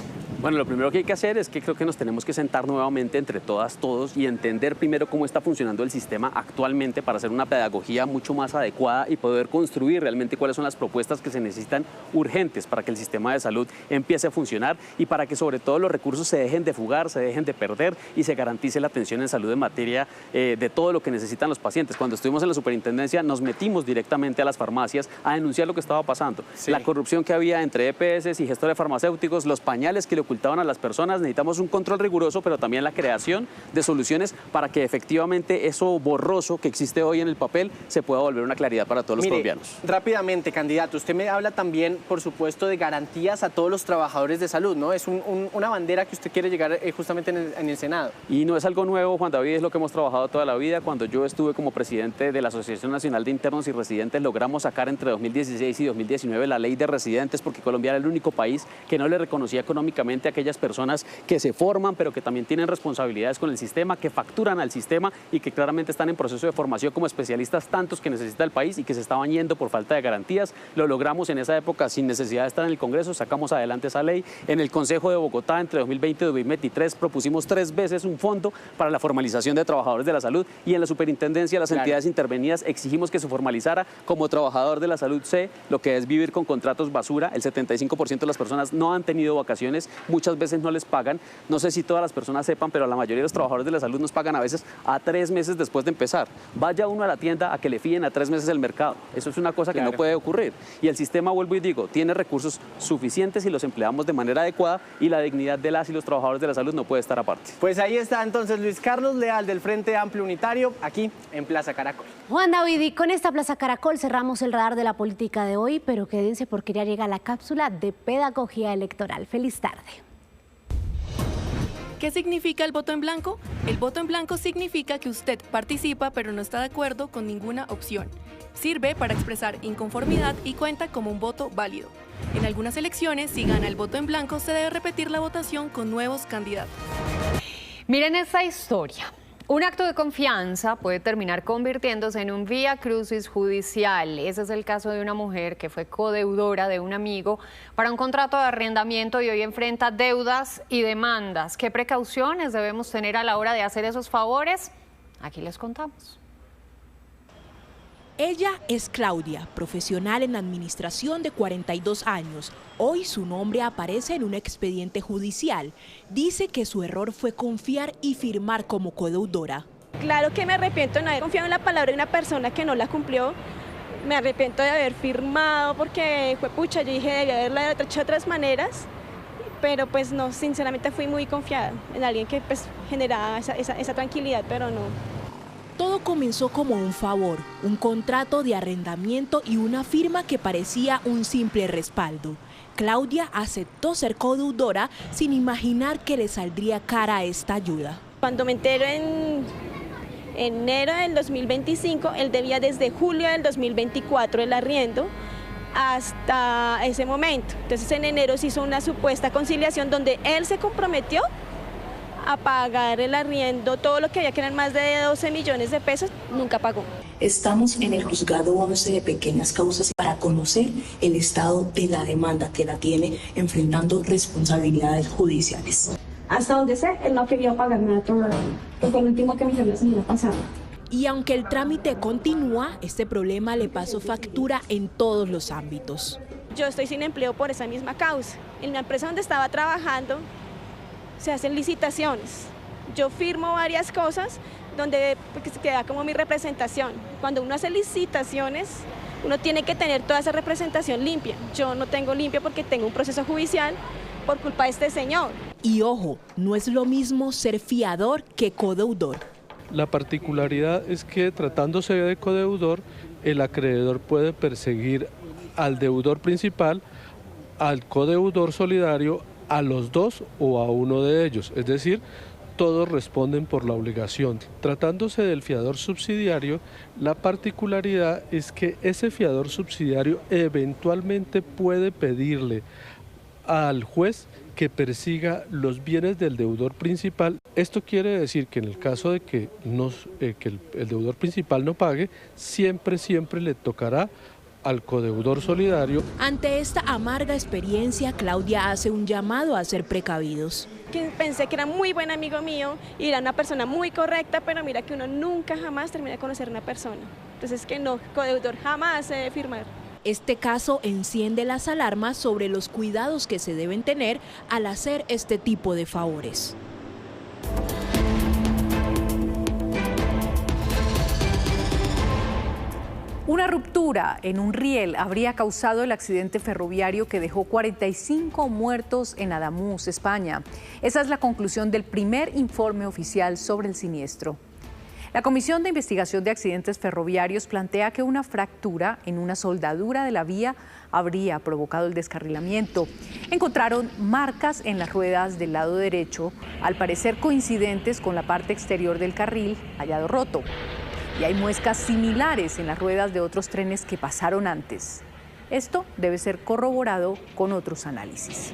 Bueno, lo primero que hay que hacer es que creo que nos tenemos que sentar nuevamente entre todas, todos y entender primero cómo está funcionando el sistema actualmente para hacer una pedagogía mucho más adecuada y poder construir realmente cuáles son las propuestas que se necesitan urgentes para que el sistema de salud empiece a funcionar y para que sobre todo los recursos se dejen de fugar, se dejen de perder y se garantice la atención en salud en materia de todo lo que necesitan los pacientes. Cuando estuvimos en la superintendencia nos metimos directamente a las farmacias a denunciar lo que estaba pasando. Sí. La corrupción que había entre EPS y gestores farmacéuticos, los pañales que le ocultaban a las personas. Necesitamos un control riguroso, pero también la creación de soluciones para que efectivamente eso borroso que existe hoy en el papel se pueda volver una claridad para todos los colombianos. Rápidamente, candidato, usted me habla también, por supuesto, de garantías a todos los trabajadores de salud, ¿no? Es una bandera que usted quiere llegar justamente en el Senado. Y no es algo nuevo, Juan David, es lo que hemos trabajado toda la vida. Cuando yo estuve como presidente de la Asociación Nacional de Internos y Residentes, logramos sacar entre 2016 y 2019 la ley de residentes, porque Colombia era el único país que no le reconocía económicamente a aquellas personas que se forman, pero que también tienen responsabilidades con el sistema, que facturan al sistema y que claramente están en proceso de formación como especialistas, tantos que necesita el país y que se estaban yendo por falta de garantías. Lo logramos en esa época sin necesidad de estar en el Congreso, sacamos adelante esa ley. En el Consejo de Bogotá, entre 2020 y 2023, propusimos 3 veces un fondo para la formalización de trabajadores de la salud y en la superintendencia, las entidades intervenidas, exigimos que se formalizara. Como trabajador de la salud sé lo que es vivir con contratos basura. El 75% de las personas no han tenido vacaciones, muchas veces no les pagan. No sé si todas las personas sepan, pero la mayoría de los trabajadores de la salud nos pagan a veces a 3 meses después de empezar. Vaya uno a la tienda a que le fíen a 3 meses el mercado. Eso es una cosa que no puede ocurrir. Y el sistema, vuelvo y digo, tiene recursos suficientes y los empleamos de manera adecuada y la dignidad de las y los trabajadores de la salud no puede estar aparte. Pues ahí está entonces Luis Carlos Leal del Frente Amplio Unitario, aquí en Plaza Caracol. Juan David, y con esta Plaza Caracol cerramos el radar de la política de hoy, pero quédense porque ya llega la cápsula de pedagogía electoral. Feliz tarde. ¿Qué significa el voto en blanco? El voto en blanco significa que usted participa pero no está de acuerdo con ninguna opción. Sirve para expresar inconformidad y cuenta como un voto válido. En algunas elecciones, si gana el voto en blanco, se debe repetir la votación con nuevos candidatos. Miren esta historia. Un acto de confianza puede terminar convirtiéndose en un vía crucis judicial. Ese es el caso de una mujer que fue codeudora de un amigo para un contrato de arrendamiento y hoy enfrenta deudas y demandas. ¿Qué precauciones debemos tener a la hora de hacer esos favores? Aquí les contamos. Ella es Claudia, profesional en administración de 42 años. Hoy su nombre aparece en un expediente judicial. Dice que su error fue confiar y firmar como codeudora. Claro que me arrepiento de no haber confiado en la palabra de una persona que no la cumplió. Me arrepiento de haber firmado porque fue pucha, yo dije debía haberla hecho de otras maneras. Pero pues no, sinceramente fui muy confiada en alguien que pues generaba esa tranquilidad, pero no. Todo comenzó como un favor, un contrato de arrendamiento y una firma que parecía un simple respaldo. Claudia aceptó ser codeudora sin imaginar que le saldría cara esta ayuda. Cuando me entero en enero del 2025, él debía desde julio del 2024 el arriendo hasta ese momento. Entonces en enero se hizo una supuesta conciliación donde él se comprometió a pagar el arriendo, todo lo que había, que eran más de 12 millones de pesos, nunca pagó. Estamos en el juzgado 11 de pequeñas causas para conocer el estado de la demanda que la tiene enfrentando responsabilidades judiciales. Hasta donde sé, él no quería pagar nada todavía, que fue el último que me hizo la semana pasada. Y aunque el trámite continúa, este problema le pasó factura en todos los ámbitos. Yo estoy sin empleo por esa misma causa. En la empresa donde estaba trabajando, se hacen licitaciones. Yo firmo varias cosas donde se queda como mi representación. Cuando uno hace licitaciones, uno tiene que tener toda esa representación limpia. Yo no tengo limpia porque tengo un proceso judicial por culpa de este señor. Y ojo, no es lo mismo ser fiador que codeudor. La particularidad es que tratándose de codeudor, el acreedor puede perseguir al deudor principal, al codeudor solidario, a los dos o a uno de ellos, es decir, todos responden por la obligación. Tratándose del fiador subsidiario, la particularidad es que ese fiador subsidiario eventualmente puede pedirle al juez que persiga los bienes del deudor principal. Esto quiere decir que en el caso de que el deudor principal no pague, siempre le tocará al codeudor solidario. Ante esta amarga experiencia, Claudia hace un llamado a ser precavidos. Pensé que era muy buen amigo mío y era una persona muy correcta, pero mira que uno nunca jamás termina de conocer a una persona. Entonces que no, codeudor jamás se debe firmar. Este caso enciende las alarmas sobre los cuidados que se deben tener al hacer este tipo de favores. Una ruptura en un riel habría causado el accidente ferroviario que dejó 45 muertos en Ademuz, España. Esa es la conclusión del primer informe oficial sobre el siniestro. La Comisión de Investigación de Accidentes Ferroviarios plantea que una fractura en una soldadura de la vía habría provocado el descarrilamiento. Encontraron marcas en las ruedas del lado derecho, al parecer coincidentes con la parte exterior del carril hallado roto. Y hay muescas similares en las ruedas de otros trenes que pasaron antes. Esto debe ser corroborado con otros análisis.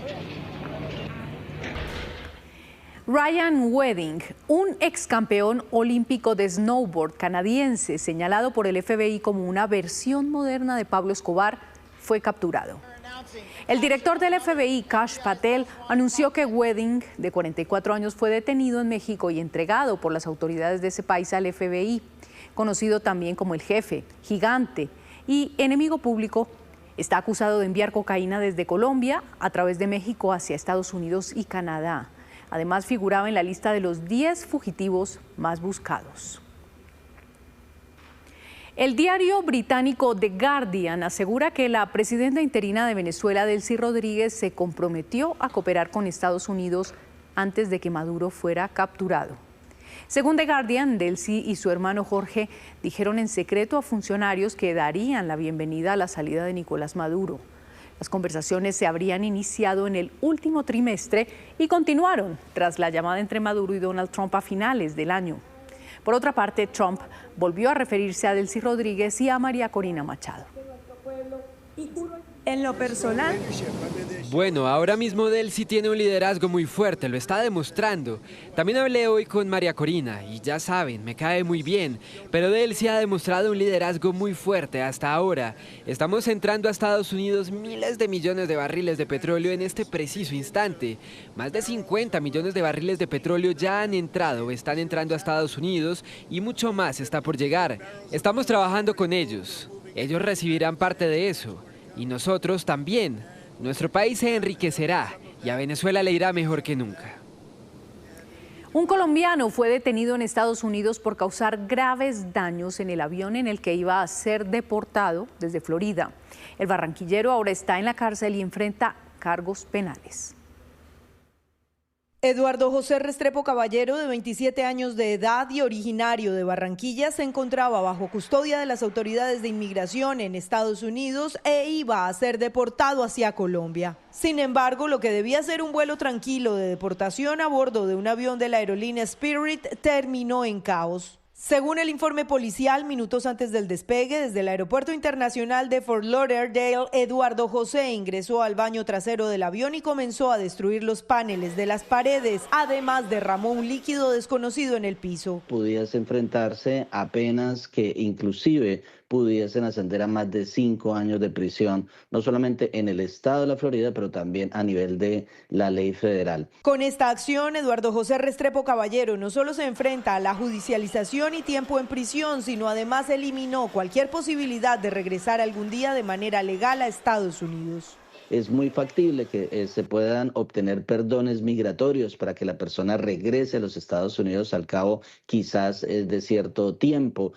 Ryan Wedding, un ex campeón olímpico de snowboard canadiense, señalado por el FBI como una versión moderna de Pablo Escobar, fue capturado. El director del FBI, Kash Patel, anunció que Wedding, de 44 años, fue detenido en México y entregado por las autoridades de ese país al FBI. Conocido también como el jefe, gigante y enemigo público, está acusado de enviar cocaína desde Colombia a través de México hacia Estados Unidos y Canadá. Además, figuraba en la lista de los 10 fugitivos más buscados. El diario británico The Guardian asegura que la presidenta interina de Venezuela, Delcy Rodríguez, se comprometió a cooperar con Estados Unidos antes de que Maduro fuera capturado. Según The Guardian, Delcy y su hermano Jorge dijeron en secreto a funcionarios que darían la bienvenida a la salida de Nicolás Maduro. Las conversaciones se habrían iniciado en el último trimestre y continuaron tras la llamada entre Maduro y Donald Trump a finales del año. Por otra parte, Trump volvió a referirse a Delcy Rodríguez y a María Corina Machado. En lo personal, bueno, ahora mismo Delcy tiene un liderazgo muy fuerte, lo está demostrando. También hablé hoy con María Corina y ya saben, me cae muy bien. Pero Delcy ha demostrado un liderazgo muy fuerte hasta ahora. Estamos entrando a Estados Unidos miles de millones de barriles de petróleo en este preciso instante. Más de 50 millones de barriles de petróleo ya han entrado, están entrando a Estados Unidos y mucho más está por llegar. Estamos trabajando con ellos. Ellos recibirán parte de eso. Y nosotros también. Nuestro país se enriquecerá y a Venezuela le irá mejor que nunca. Un colombiano fue detenido en Estados Unidos por causar graves daños en el avión en el que iba a ser deportado desde Florida. El barranquillero ahora está en la cárcel y enfrenta cargos penales. Eduardo José Restrepo Caballero, de 27 años de edad y originario de Barranquilla, se encontraba bajo custodia de las autoridades de inmigración en Estados Unidos e iba a ser deportado hacia Colombia. Sin embargo, lo que debía ser un vuelo tranquilo de deportación a bordo de un avión de la aerolínea Spirit terminó en caos. Según el informe policial, minutos antes del despegue desde el aeropuerto internacional de Fort Lauderdale, Eduardo José ingresó al baño trasero del avión y comenzó a destruir los paneles de las paredes. Además, derramó un líquido desconocido en el piso. Pudiese enfrentarse a penas que inclusive pudiesen ascender a más de 5 años de prisión, no solamente en el estado de la Florida, pero también a nivel de la ley federal. Con esta acción, Eduardo José Restrepo Caballero no solo se enfrenta a la judicialización y tiempo en prisión, sino además eliminó cualquier posibilidad de regresar algún día de manera legal a Estados Unidos. Es muy factible que se puedan obtener perdones migratorios para que la persona regrese a los Estados Unidos al cabo quizás de cierto tiempo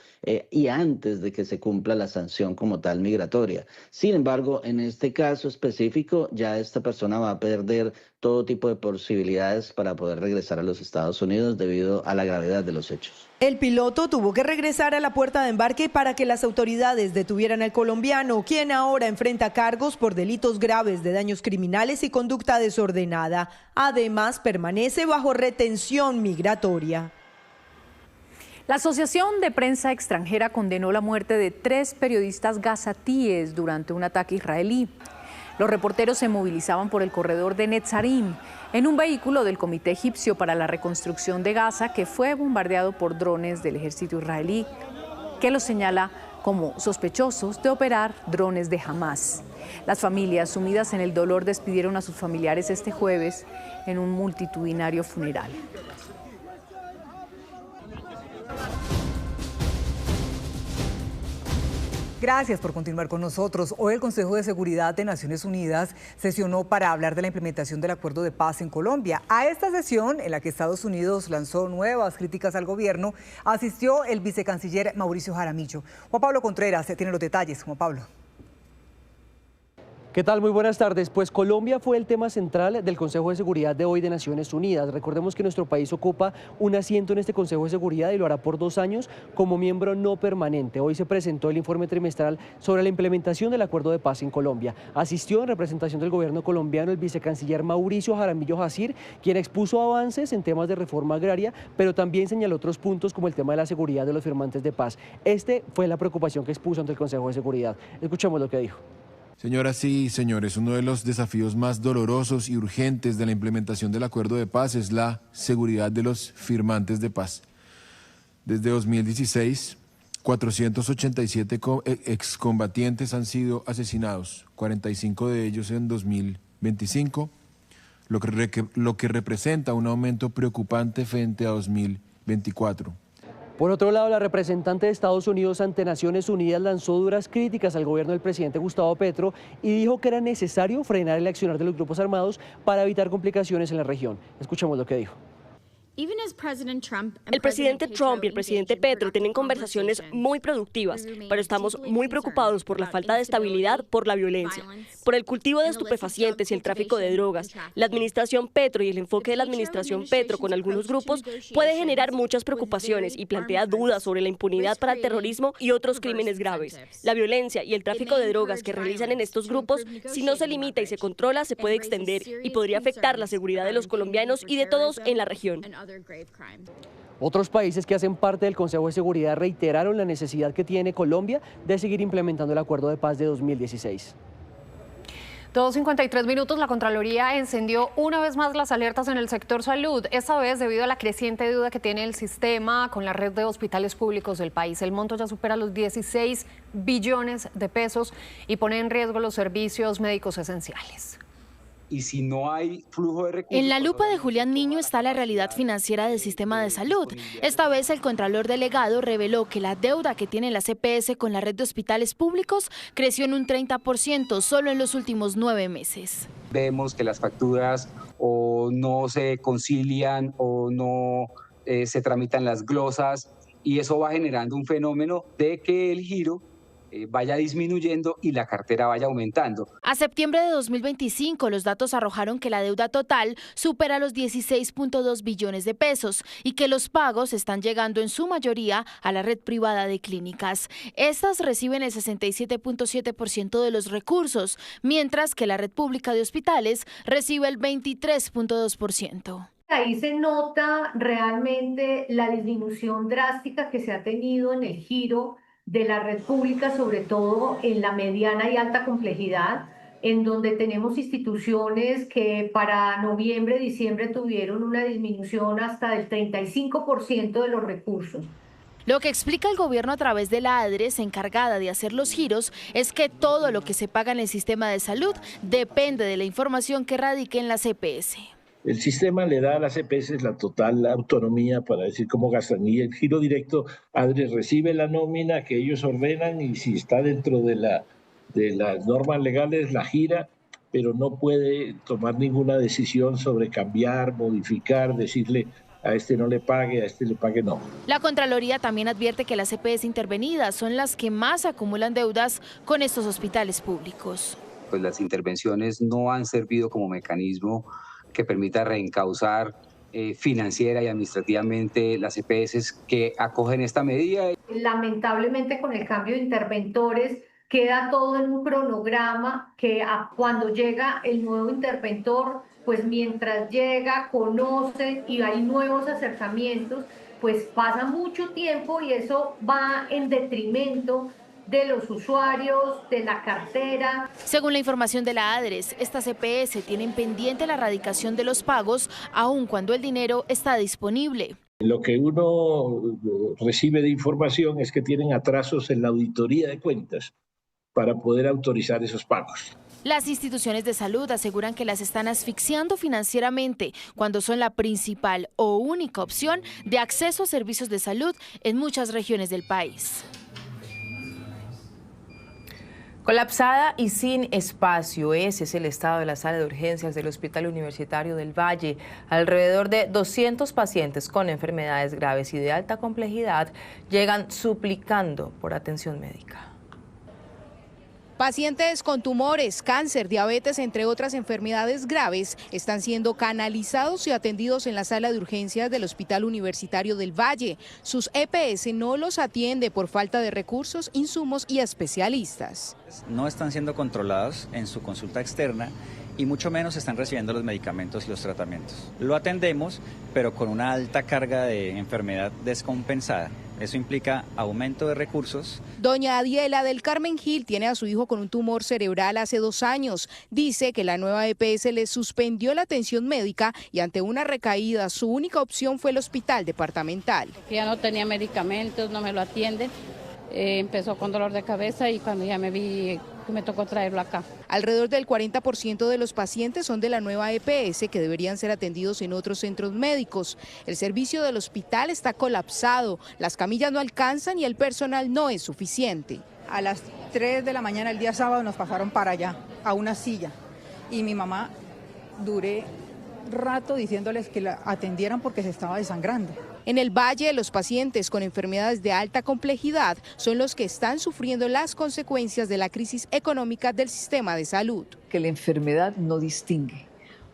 y antes de que se cumpla la sanción como tal migratoria. Sin embargo, en este caso específico, ya esta persona va a perder todo tipo de posibilidades para poder regresar a los Estados Unidos debido a la gravedad de los hechos. El piloto tuvo que regresar a la puerta de embarque para que las autoridades detuvieran al colombiano, quien ahora enfrenta cargos por delitos graves de daños criminales y conducta desordenada. Además, permanece bajo retención migratoria. La Asociación de Prensa Extranjera condenó la muerte de 3 periodistas gazatíes durante un ataque israelí. Los reporteros se movilizaban por el corredor de Netzarim en un vehículo del Comité Egipcio para la Reconstrucción de Gaza que fue bombardeado por drones del ejército israelí, que los señala como sospechosos de operar drones de Hamas. Las familias sumidas en el dolor despidieron a sus familiares este jueves en un multitudinario funeral. Gracias por continuar con nosotros. Hoy el Consejo de Seguridad de Naciones Unidas sesionó para hablar de la implementación del acuerdo de paz en Colombia. A esta sesión, en la que Estados Unidos lanzó nuevas críticas al gobierno, asistió el vicecanciller Mauricio Jaramillo. Juan Pablo Contreras tiene los detalles. Juan Pablo. ¿Qué tal? Muy buenas tardes. Pues Colombia fue el tema central del Consejo de Seguridad de hoy de Naciones Unidas. Recordemos que nuestro país ocupa un asiento en este Consejo de Seguridad y lo hará por 2 años como miembro no permanente. Hoy se presentó el informe trimestral sobre la implementación del acuerdo de paz en Colombia. Asistió en representación del gobierno colombiano el vicecanciller Mauricio Jaramillo Jacir, quien expuso avances en temas de reforma agraria, pero también señaló otros puntos como el tema de la seguridad de los firmantes de paz. Este fue la preocupación que expuso ante el Consejo de Seguridad. Escuchemos lo que dijo. Señoras y señores, uno de los desafíos más dolorosos y urgentes de la implementación del acuerdo de paz es la seguridad de los firmantes de paz. Desde 2016, 487 excombatientes han sido asesinados, 45 de ellos en 2025, lo que representa un aumento preocupante frente a 2024. Por otro lado, la representante de Estados Unidos ante Naciones Unidas lanzó duras críticas al gobierno del presidente Gustavo Petro y dijo que era necesario frenar el accionar de los grupos armados para evitar complicaciones en la región. Escuchemos lo que dijo. El presidente Trump y el presidente Petro tienen conversaciones muy productivas, pero estamos muy preocupados por la falta de estabilidad, por la violencia, por el cultivo de estupefacientes y el tráfico de drogas. La administración Petro y el enfoque de la administración Petro con algunos grupos puede generar muchas preocupaciones y plantea dudas sobre la impunidad para el terrorismo y otros crímenes graves. La violencia y el tráfico de drogas que realizan en estos grupos, si no se limita y se controla, se puede extender y podría afectar la seguridad de los colombianos y de todos en la región. Otros países que hacen parte del Consejo de Seguridad reiteraron la necesidad que tiene Colombia de seguir implementando el acuerdo de paz de 2016. 2:53 minutos, la Contraloría encendió una vez más las alertas en el sector salud, esta vez debido a la creciente deuda que tiene el sistema con la red de hospitales públicos del país. El monto ya supera los 16 billones de pesos y pone en riesgo los servicios médicos esenciales. Y si no hay flujo de recursos... En la lupa de Julián Niño está la realidad financiera del sistema de salud. Esta vez el Contralor Delegado reveló que la deuda que tiene la CPS con la red de hospitales públicos creció en un 30% solo en los últimos 9 meses. Vemos que las facturas o no se concilian o no se tramitan las glosas y eso va generando un fenómeno de que el giro vaya disminuyendo y la cartera vaya aumentando. A septiembre de 2025, los datos arrojaron que la deuda total supera los 16.2 billones de pesos y que los pagos están llegando en su mayoría a la red privada de clínicas. Estas reciben el 67.7% de los recursos, mientras que la red pública de hospitales recibe el 23.2%. Ahí se nota realmente la disminución drástica que se ha tenido en el giro de la red pública, sobre todo en la mediana y alta complejidad, en donde tenemos instituciones que para noviembre, diciembre tuvieron una disminución hasta del 35% de los recursos. Lo que explica el gobierno a través de la ADRES, encargada de hacer los giros, es que todo lo que se paga en el sistema de salud depende de la información que radique en la CPS. El sistema le da a las EPS la total autonomía para decir cómo gastan y el giro directo, ADRES recibe la nómina que ellos ordenan y si está dentro de las normas legales la gira, pero no puede tomar ninguna decisión sobre cambiar, modificar, decirle a este no le pague, a este le pague no. La Contraloría también advierte que las EPS intervenidas son las que más acumulan deudas con estos hospitales públicos. Pues las intervenciones no han servido como mecanismo que permita reencauzar financiera y administrativamente las EPS que acogen esta medida. Lamentablemente con el cambio de interventores queda todo en un cronograma que cuando llega el nuevo interventor, pues mientras llega, conoce y hay nuevos acercamientos, pues pasa mucho tiempo y eso va en detrimento de los usuarios, de la cartera. Según la información de la ADRES, estas EPS tienen pendiente la erradicación de los pagos, aun cuando el dinero está disponible. Lo que uno recibe de información es que tienen atrasos en la auditoría de cuentas para poder autorizar esos pagos. Las instituciones de salud aseguran que las están asfixiando financieramente cuando son la principal o única opción de acceso a servicios de salud en muchas regiones del país. Colapsada y sin espacio, ese es el estado de la sala de urgencias del Hospital Universitario del Valle. Alrededor de 200 pacientes con enfermedades graves y de alta complejidad llegan suplicando por atención médica. Pacientes con tumores, cáncer, diabetes, entre otras enfermedades graves, están siendo canalizados y atendidos en la sala de urgencias del Hospital Universitario del Valle. Sus EPS no los atiende por falta de recursos, insumos y especialistas. No están siendo controlados en su consulta externa y mucho menos están recibiendo los medicamentos y los tratamientos. Lo atendemos, pero con una alta carga de enfermedad descompensada. Eso implica aumento de recursos. Doña Adiela del Carmen Gil tiene a su hijo con un tumor cerebral hace 2 años. Dice que la nueva EPS le suspendió la atención médica y ante una recaída su única opción fue el hospital departamental. Ya no tenía medicamentos, no me lo atienden. Empezó con dolor de cabeza y cuando ya me vi me tocó traerlo acá. Alrededor del 40% de los pacientes son de la nueva EPS que deberían ser atendidos en otros centros médicos. El servicio del hospital está colapsado, las camillas no alcanzan y el personal no es suficiente. A las 3 de la mañana el día sábado nos pasaron para allá, a una silla, y mi mamá duré rato diciéndoles que la atendieran porque se estaba desangrando. En el Valle, los pacientes con enfermedades de alta complejidad son los que están sufriendo las consecuencias de la crisis económica del sistema de salud. Que la enfermedad no distingue.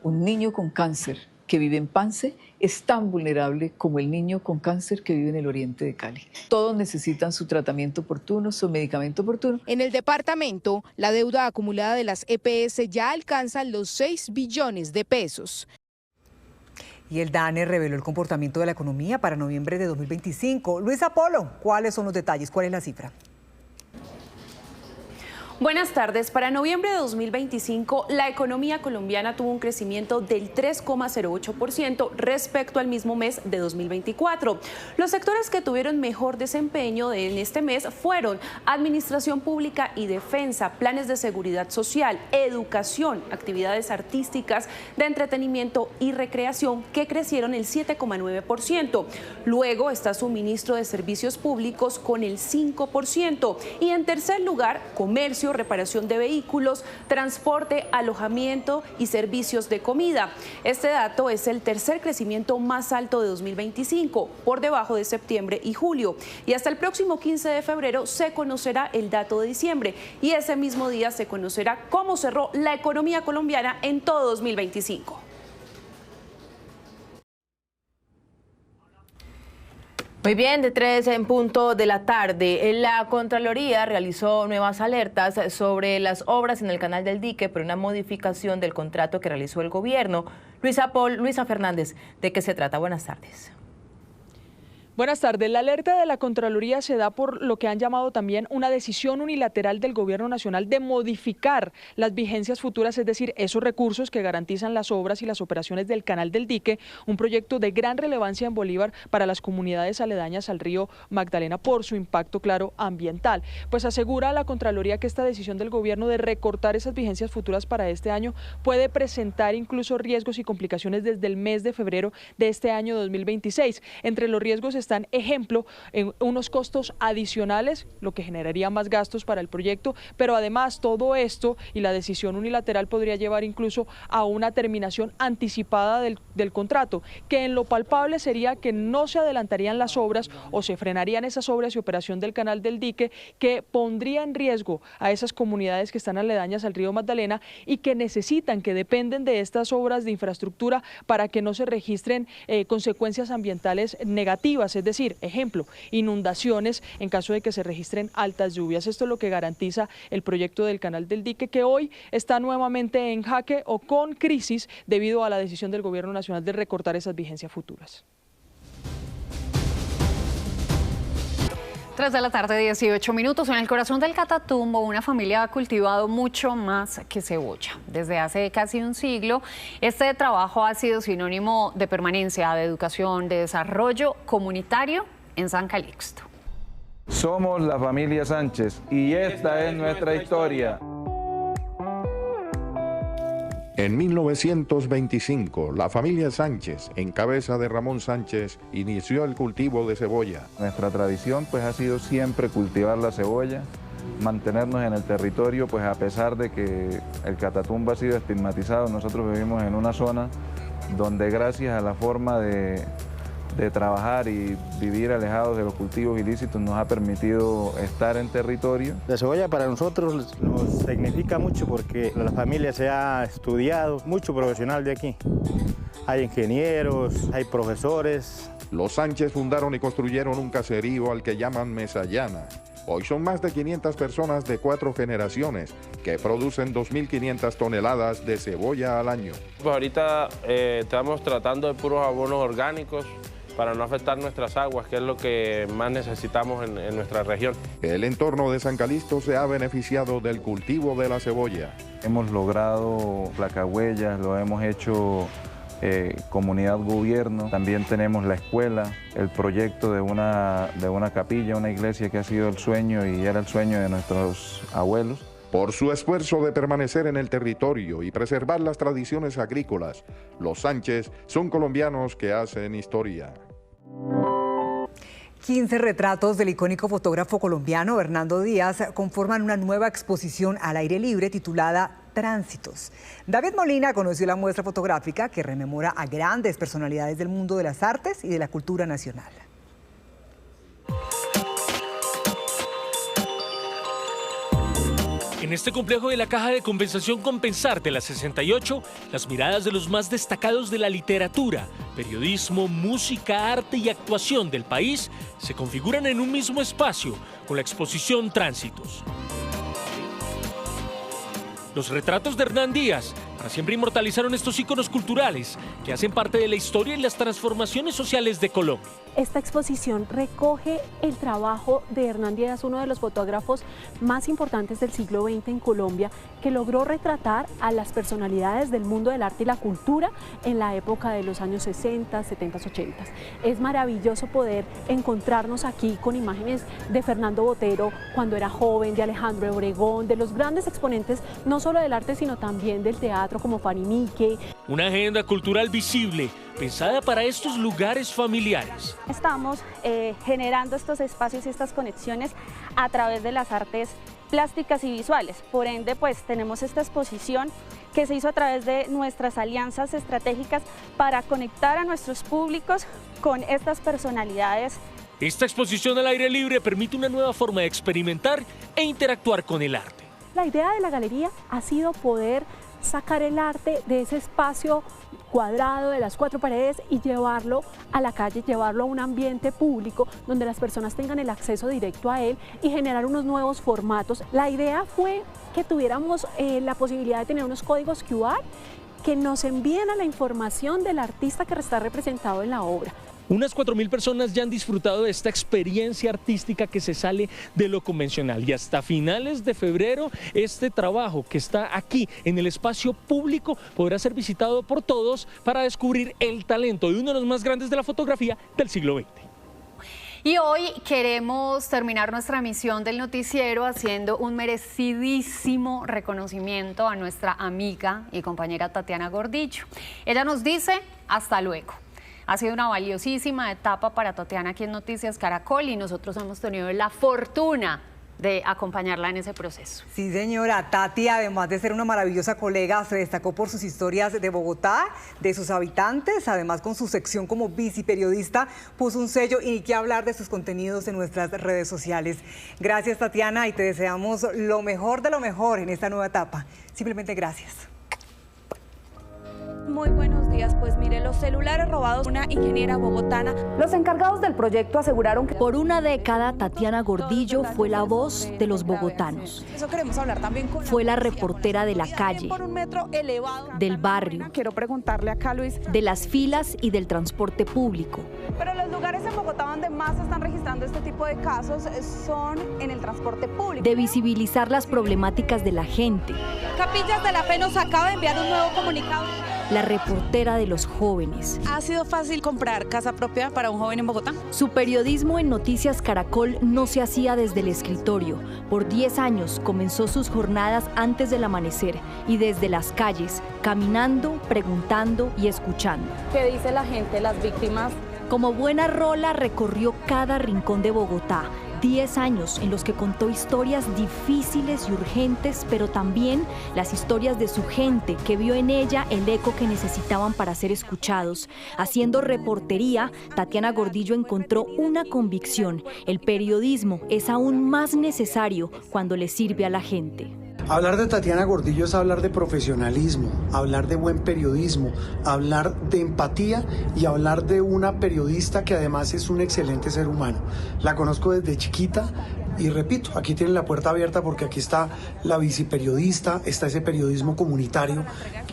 Un niño con cáncer que vive en Pance es tan vulnerable como el niño con cáncer que vive en el oriente de Cali. Todos necesitan su tratamiento oportuno, su medicamento oportuno. En el departamento, la deuda acumulada de las EPS ya alcanza los 6 billones de pesos. Y el DANE reveló el comportamiento de la economía para noviembre de 2025. Luisa Polo, ¿cuáles son los detalles? ¿Cuál es la cifra? Buenas tardes. Para noviembre de 2025, la economía colombiana tuvo un crecimiento del 3,08% respecto al mismo mes de 2024. Los sectores que tuvieron mejor desempeño en este mes fueron administración pública y defensa, planes de seguridad social, educación, actividades artísticas, de entretenimiento y recreación, que crecieron el 7,9%. Luego está suministro de servicios públicos con el 5%. Y en tercer lugar, comercio, reparación de vehículos, transporte, alojamiento y servicios de comida. Este dato es el tercer crecimiento más alto de 2025, por debajo de septiembre y julio. Y hasta el próximo 15 de febrero se conocerá el dato de diciembre y ese mismo día se conocerá cómo cerró la economía colombiana en todo 2025. Muy bien, de 3 en punto de la tarde, la Contraloría realizó nuevas alertas sobre las obras en el Canal del Dique por una modificación del contrato que realizó el gobierno. Luisa Fernández, ¿de qué se trata? Buenas tardes. Buenas tardes. La alerta de la Contraloría se da por lo que han llamado también una decisión unilateral del Gobierno Nacional de modificar las vigencias futuras, es decir, esos recursos que garantizan las obras y las operaciones del Canal del Dique, un proyecto de gran relevancia en Bolívar para las comunidades aledañas al río Magdalena por su impacto, claro, ambiental. Pues asegura la Contraloría que esta decisión del Gobierno de recortar esas vigencias futuras para este año puede presentar incluso riesgos y complicaciones desde el mes de febrero de este año 2026. Entre los riesgos están, ejemplo, unos costos adicionales, lo que generaría más gastos para el proyecto, pero además todo esto y la decisión unilateral podría llevar incluso a una terminación anticipada del contrato, que en lo palpable sería que no se adelantarían las obras o se frenarían esas obras y operación del Canal del Dique, que pondría en riesgo a esas comunidades que están aledañas al río Magdalena y que necesitan, que dependen de estas obras de infraestructura para que no se registren consecuencias ambientales negativas. Es decir, ejemplo, inundaciones en caso de que se registren altas lluvias. Esto es lo que garantiza el proyecto del Canal del Dique, que hoy está nuevamente en jaque o con crisis debido a la decisión del Gobierno Nacional de recortar esas vigencias futuras. 3 de la tarde, 18 minutos. En el corazón del Catatumbo, una familia ha cultivado mucho más que cebolla. Desde hace casi un siglo, este trabajo ha sido sinónimo de permanencia, de educación, de desarrollo comunitario en San Calixto. Somos la familia Sánchez y esta es nuestra historia. En 1925, la familia Sánchez, en cabeza de Ramón Sánchez, inició el cultivo de cebolla. Nuestra tradición pues ha sido siempre cultivar la cebolla, mantenernos en el territorio, pues a pesar de que el Catatumbo ha sido estigmatizado, nosotros vivimos en una zona donde gracias a la forma de trabajar y vivir alejados de los cultivos ilícitos nos ha permitido estar en territorio. La cebolla para nosotros nos significa mucho porque la familia se ha estudiado, mucho profesional de aquí. Hay ingenieros, hay profesores. Los Sánchez fundaron y construyeron un caserío al que llaman Mesallana. Hoy son más de 500 personas de 4 generaciones que producen 2.500 toneladas de cebolla al año. Pues ahorita estamos tratando de puros abonos orgánicos para no afectar nuestras aguas, que es lo que más necesitamos en nuestra región. El entorno de San Calixto se ha beneficiado del cultivo de la cebolla. Hemos logrado placahuellas, lo hemos hecho comunidad gobierno, también tenemos la escuela, el proyecto de una capilla, una iglesia que ha sido el sueño y era el sueño de nuestros abuelos. Por su esfuerzo de permanecer en el territorio y preservar las tradiciones agrícolas, los Sánchez son colombianos que hacen historia. 15 retratos del icónico fotógrafo colombiano Hernando Díaz conforman una nueva exposición al aire libre titulada Tránsitos. David Molina conoció la muestra fotográfica que rememora a grandes personalidades del mundo de las artes y de la cultura nacional. En este complejo de la Caja de Compensación Compensarte, la 68, las miradas de los más destacados de la literatura, periodismo, música, arte y actuación del país se configuran en un mismo espacio con la exposición Tránsitos. Los retratos de Hernán Díaz para siempre inmortalizaron estos íconos culturales que hacen parte de la historia y las transformaciones sociales de Colombia. Esta exposición recoge el trabajo de Hernán Díaz, uno de los fotógrafos más importantes del siglo XX en Colombia, que logró retratar a las personalidades del mundo del arte y la cultura en la época de los años 60, 70, 80. Es maravilloso poder encontrarnos aquí con imágenes de Fernando Botero cuando era joven, de Alejandro Obregón, de los grandes exponentes no solo del arte sino también del teatro como Faninique. Una agenda cultural visible, pensada para estos lugares familiares. Estamos generando estos espacios y estas conexiones a través de las artes plásticas y visuales. Por ende, pues tenemos esta exposición que se hizo a través de nuestras alianzas estratégicas para conectar a nuestros públicos con estas personalidades. Esta exposición al aire libre permite una nueva forma de experimentar e interactuar con el arte. La idea de la galería ha sido poder sacar el arte de ese espacio cuadrado de las cuatro paredes y llevarlo a la calle, llevarlo a un ambiente público donde las personas tengan el acceso directo a él y generar unos nuevos formatos. La idea fue que tuviéramos la posibilidad de tener unos códigos QR que nos envíen a la información del artista que está representado en la obra. Unas 4.000 personas ya han disfrutado de esta experiencia artística que se sale de lo convencional y hasta finales de febrero este trabajo que está aquí en el espacio público podrá ser visitado por todos para descubrir el talento de uno de los más grandes de la fotografía del siglo XX. Y hoy queremos terminar nuestra emisión del noticiero haciendo un merecidísimo reconocimiento a nuestra amiga y compañera Tatiana Gordillo. Ella nos dice hasta luego. Ha sido una valiosísima etapa para Tatiana aquí en Noticias Caracol y nosotros hemos tenido la fortuna de acompañarla en ese proceso. Sí, señora. Tati, además de ser una maravillosa colega, se destacó por sus historias de Bogotá, de sus habitantes, además con su sección como biciperiodista, puso un sello y ni qué hablar de sus contenidos en nuestras redes sociales. Gracias, Tatiana, y te deseamos lo mejor de lo mejor en esta nueva etapa. Simplemente gracias. Muy buenos días, pues mire, los celulares robados, una ingeniera bogotana. Los encargados del proyecto aseguraron que por una década Tatiana Gordillo fue la voz de los bogotanos. Eso queremos hablar también con fue la reportera de la calle, por un metro elevado, del barrio, quiero preguntarle acá, Luis, de las filas y del transporte público. Pero los lugares en Bogotá donde más se están registrando este tipo de casos son en el transporte público. De visibilizar las problemáticas de la gente. Capillas de la Fe nos acaba de enviar un nuevo comunicado. La reportera de los jóvenes. ¿Ha sido fácil comprar casa propia para un joven en Bogotá? Su periodismo en Noticias Caracol no se hacía desde el escritorio. Por 10 años comenzó sus jornadas antes del amanecer y desde las calles, caminando, preguntando y escuchando. ¿Qué dice la gente, las víctimas? Como buena rola recorrió cada rincón de Bogotá. 10 años en los que contó historias difíciles y urgentes, pero también las historias de su gente que vio en ella el eco que necesitaban para ser escuchados. Haciendo reportería, Tatiana Gordillo encontró una convicción: el periodismo es aún más necesario cuando le sirve a la gente. Hablar de Tatiana Gordillo es hablar de profesionalismo, hablar de buen periodismo, hablar de empatía y hablar de una periodista que además es un excelente ser humano. La conozco desde chiquita y repito, aquí tienen la puerta abierta porque aquí está la viciperiodista, está ese periodismo comunitario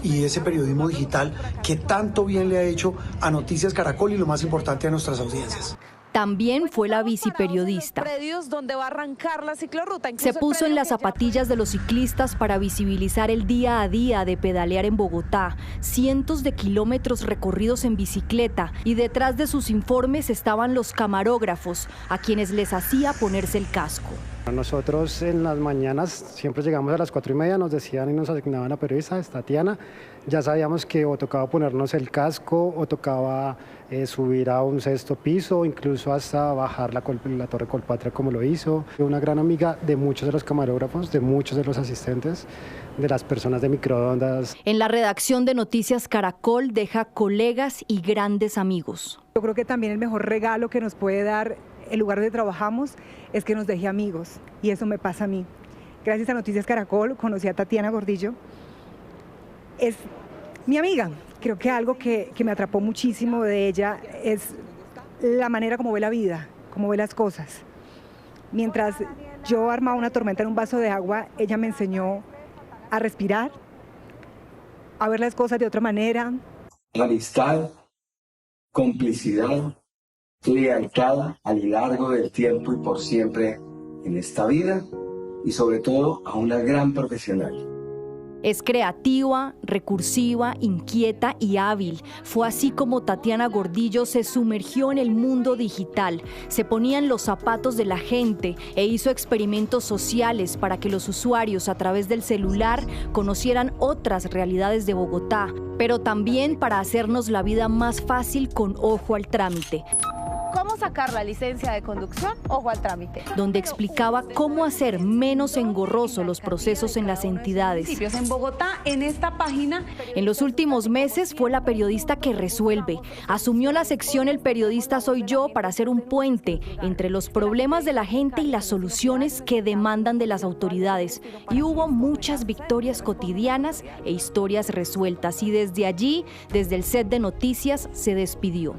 y ese periodismo digital que tanto bien le ha hecho a Noticias Caracol y lo más importante a nuestras audiencias. También fue la biciperiodista. Donde va a arrancar la ciclorruta. Se puso en las zapatillas de los ciclistas para visibilizar el día a día de pedalear en Bogotá, cientos de kilómetros recorridos en bicicleta, y detrás de sus informes estaban los camarógrafos, a quienes les hacía ponerse el casco. Nosotros en las mañanas siempre llegamos a las 4:30, nos decían y nos asignaban la periodista, Tatiana. Ya sabíamos que o tocaba ponernos el casco o tocaba subir a un sexto piso, incluso hasta bajar la Torre Colpatria como lo hizo. Una gran amiga de muchos de los camarógrafos, de muchos de los asistentes, de las personas de microondas. En la redacción de Noticias Caracol deja colegas y grandes amigos. Yo creo que también el mejor regalo que nos puede dar el lugar donde trabajamos es que nos deje amigos, y eso me pasa a mí. Gracias a Noticias Caracol conocí a Tatiana Gordillo. Es mi amiga. Creo que algo que me atrapó muchísimo de ella es la manera como ve la vida, cómo ve las cosas. Mientras yo armaba una tormenta en un vaso de agua, ella me enseñó a respirar, a ver las cosas de otra manera. Amistad, complicidad, lealtad a lo largo del tiempo y por siempre en esta vida, y sobre todo a una gran profesional. Es creativa, recursiva, inquieta y hábil. Fue así como Tatiana Gordillo se sumergió en el mundo digital, se ponía en los zapatos de la gente e hizo experimentos sociales para que los usuarios a través del celular conocieran otras realidades de Bogotá, pero también para hacernos la vida más fácil con Ojo al Trámite. ¿Cómo sacar la licencia de conducción? Ojo al Trámite. Donde explicaba cómo hacer menos engorrosos los procesos en las entidades. En Bogotá, en esta página. En los últimos meses fue la periodista que resuelve. Asumió la sección El Periodista Soy Yo para hacer un puente entre los problemas de la gente y las soluciones que demandan de las autoridades. Y hubo muchas victorias cotidianas e historias resueltas. Y desde allí, desde el set de noticias, se despidió.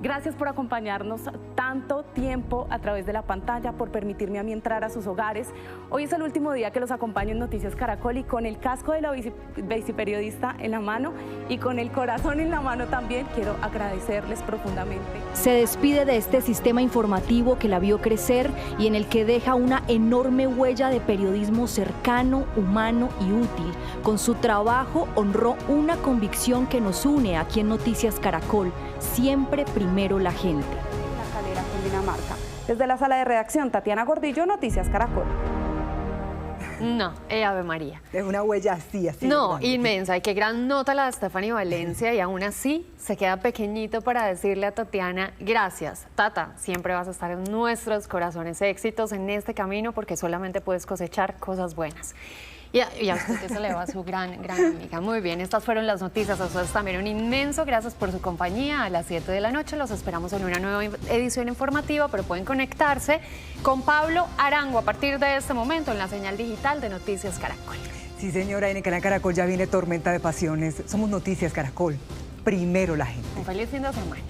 Gracias por acompañarnos tanto tiempo a través de la pantalla, por permitirme a mí entrar a sus hogares. Hoy es el último día que los acompaño en Noticias Caracol, y con el casco de la viciperiodista en la mano y con el corazón en la mano también, quiero agradecerles profundamente. Se despide de este sistema informativo que la vio crecer y en el que deja una enorme huella de periodismo cercano, humano y útil. Con su trabajo honró una convicción que nos une aquí en Noticias Caracol: siempre primero la gente. La Calera, Cundinamarca. Desde la sala de redacción, Tatiana Gordillo, Noticias Caracol. No, Ave María. Es una huella así. No, grande. inmensa. Y qué gran nota la de Stephanie Valencia, y aún así se queda pequeñito para decirle a Tatiana: gracias, Tata, siempre vas a estar en nuestros corazones, éxitos en este camino, porque solamente puedes cosechar cosas buenas. Y a usted que se le va a su gran amiga. Muy bien, estas fueron las noticias. A ustedes también un inmenso gracias por su compañía. A las 7 de la noche los esperamos en una nueva edición informativa, pero pueden conectarse con Pablo Arango a partir de este momento en la señal digital de Noticias Caracol. Sí, señora, en el canal Caracol ya viene Tormenta de Pasiones. Somos Noticias Caracol. Primero la gente. Un feliz fin de semana.